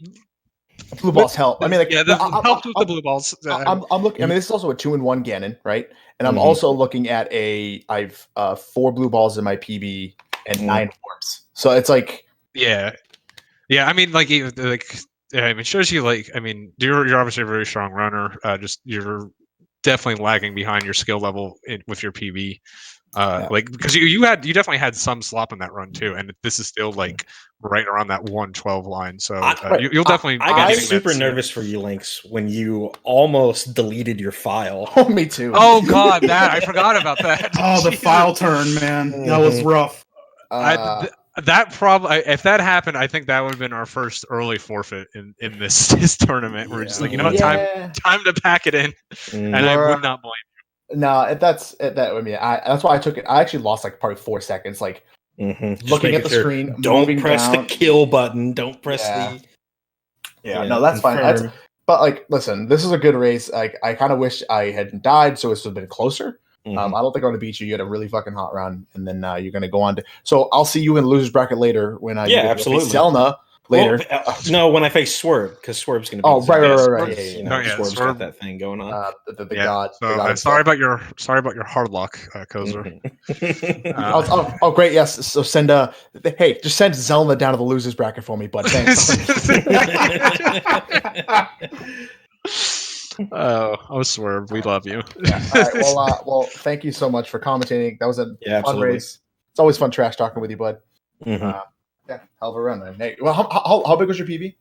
blue balls help. I mean, like helped with the blue balls. I'm looking. I mean, this is also a 2-in-1 Ganon, right? And I'm also looking at I've 4 blue balls in my PB and 9 orbs. So it's like, yeah. I mean, like. Yeah, I mean, it shows you I mean, you're obviously a very strong runner. Just you're definitely lagging behind your skill level with your PB. Like because you definitely had some slop in that run too, and this is still like right around that 112 line. So you'll definitely. I got super nervous for you, Lynx, when you almost deleted your file. Oh, me too. Oh God, I forgot about that. Oh, the file turn, man, that was rough. That probably, if that happened, I think that would have been our first early forforfeit in this tournament. We're just like, time to pack it in, and I would not blame you. No, that's why I took it. I actually lost like probably 4 seconds, like looking at the screen. Don't press the kill button. Don't press the. Yeah, no, that's fine. But like, listen, this is a good race. Like, I kind of wish I hadn't died, so this would have been closer. I don't think I'm going to beat you. You had a really fucking hot run, and then you're going to go on to. So I'll see you in losers bracket later when I absolutely Zelda later. Well, no, when I face Swerve, because Swerve's going to be. Oh, right. Swerve's got that thing going on. The god. So sorry about your hard luck, Kozler. Oh, great. Yes. So just send Zelda down to the losers bracket for me, bud. Thanks. Oh, Swerve, we love you. All right, well, thank you so much for commentating. That was a fun race. It's always fun trash talking with you, bud. Hell of a run, man. Hey, well, how big was your PB?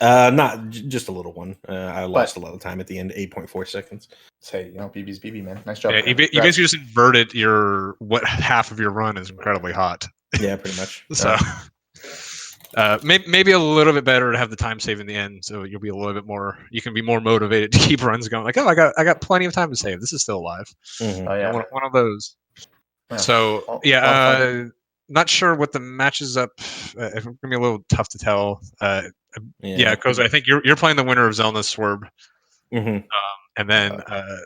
Not just a little one. I lost a lot of time at the end, 8.4 seconds. Say, PB's PB, man. Nice job. Yeah, you basically just inverted what half of your run is incredibly hot. Yeah, pretty much. So. Maybe a little bit better to have the time save in the end, so you'll be a little bit more. You can be more motivated to keep runs going. Like, I got plenty of time to save. This is still alive. One of those. Yeah. So not sure what the matches up. It's gonna be a little tough to tell. Because I think you're playing the winner of Zelda Swerve, and then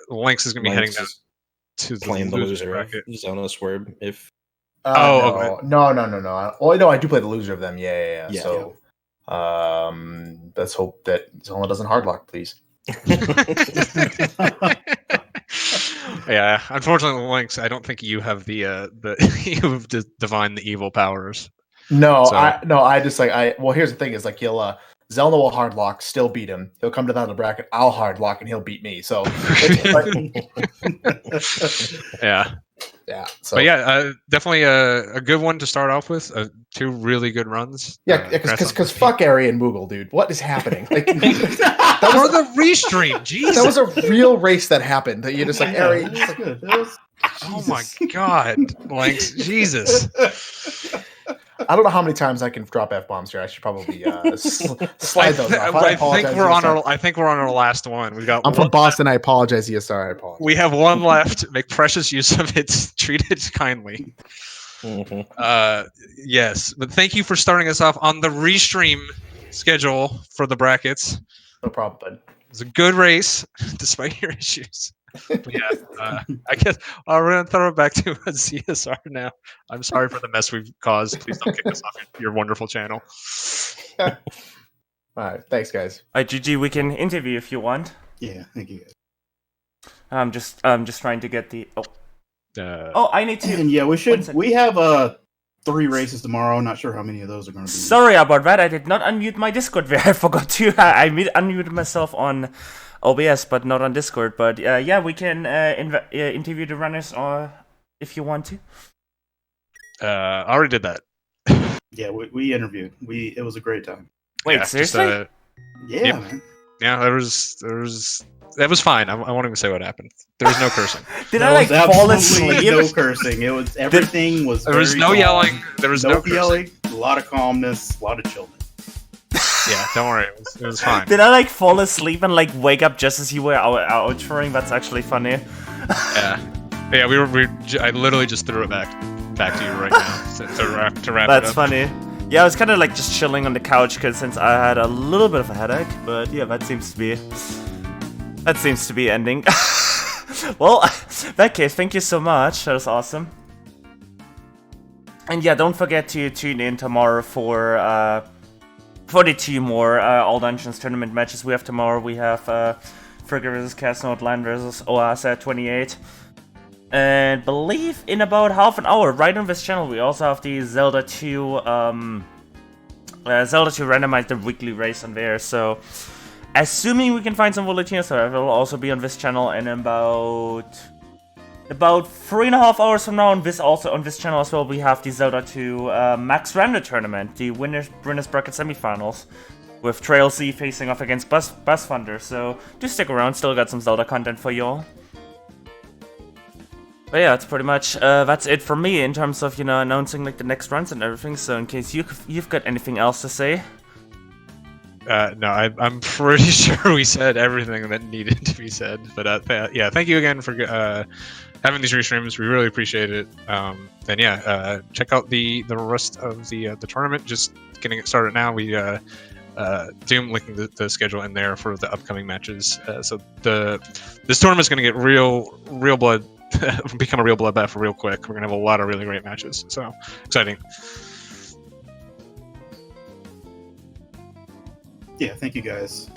Lynx is gonna be heading down to playing the loser of Zelda Swerve if. No. Well, no, I do play the loser of them. Yeah. So, let's hope that Zelda doesn't hardlock, please. Yeah, unfortunately, Lynx, I don't think you have the you've divined the evil powers. No, so. I just well, here's the thing: is like Zelda will hardlock, still beat him. He'll come to the other bracket. I'll hardlock, and he'll beat me. So, yeah. So. But definitely a good one to start off with. 2 really good runs. Yeah, because fuck Ari and Moogle, dude. What is happening? Like that was the restream. Jesus, that was a real race that happened. That you just like Ari. Oh my god, Lynx, Jesus. I don't know how many times I can drop F-bombs here. I should probably slide those off. I think we're on our last one. I'm from Boston. I apologize, ESR. I apologize. We have one left. Make precious use of it. Treat it kindly. Yes, but thank you for starting us off on the restream schedule for the brackets. No problem, bud. It was a good race, despite your issues. But I guess we're gonna throw it back to CSR now. I'm sorry for the mess we've caused. Please don't kick us off your wonderful channel. All right, thanks, guys. All right, GG, we can interview if you want. Yeah, thank you, guys. I'm just trying to get the. I need to. And we have 3 races tomorrow. Not sure how many of those are going to be. Sorry about that. I did not unmute my Discord there. I forgot to. I unmuted myself on OBS, but not on Discord. But we can interview the runners if you want to. I already did that. Yeah, we interviewed. It was a great time. Wait, Yeah, just, seriously? Yeah, Yep. man. yeah, that was fine. I won't even say what happened. There was no cursing. Did There I like was fall absolutely asleep? no cursing. It was everything was. There was very no calm. yelling. There was no cursing. yelling. A lot of calmness. A lot of chillness. Yeah, don't worry. It was fine. Did I like fall asleep and like wake up just as you were outroing? That's actually funny. Yeah, I literally just threw it back to you right now to wrap it That's up. funny. Yeah, I was kind of like just chilling on the couch because since I had a little bit of a headache, but yeah, that seems to be ending. Well, in that case, thank you so much. That was awesome. And yeah, don't forget to tune in tomorrow for the 2 more All Dungeons tournament matches we have tomorrow. We have Frigga vs. Casnote, Land vs. Oasa 28. And believe in about half an hour, right on this channel, we also have the Zelda 2 randomize the weekly race on there. So, assuming we can find some volunteers, so it will also be on this channel. And about 3.5 hours from now, on this channel as well, we have the Zelda 2 Max Random tournament, the winners bracket semifinals, with Trail C facing off against Bus Thunder. So, do stick around. Still got some Zelda content for y'all. But yeah, it's pretty much that's it for me in terms of announcing like the next runs and everything. So in case you've got anything else to say, No, I'm pretty sure we said everything that needed to be said. But yeah, thank you again for having these restreams. We really appreciate it. And yeah, check out the rest of the tournament. Just getting it started now. We Doom linking the schedule in there for the upcoming matches. So this tournament's going to get real blood. Become a real bloodbath real quick. We're gonna have a lot of really great matches, so exciting. Yeah, thank you guys.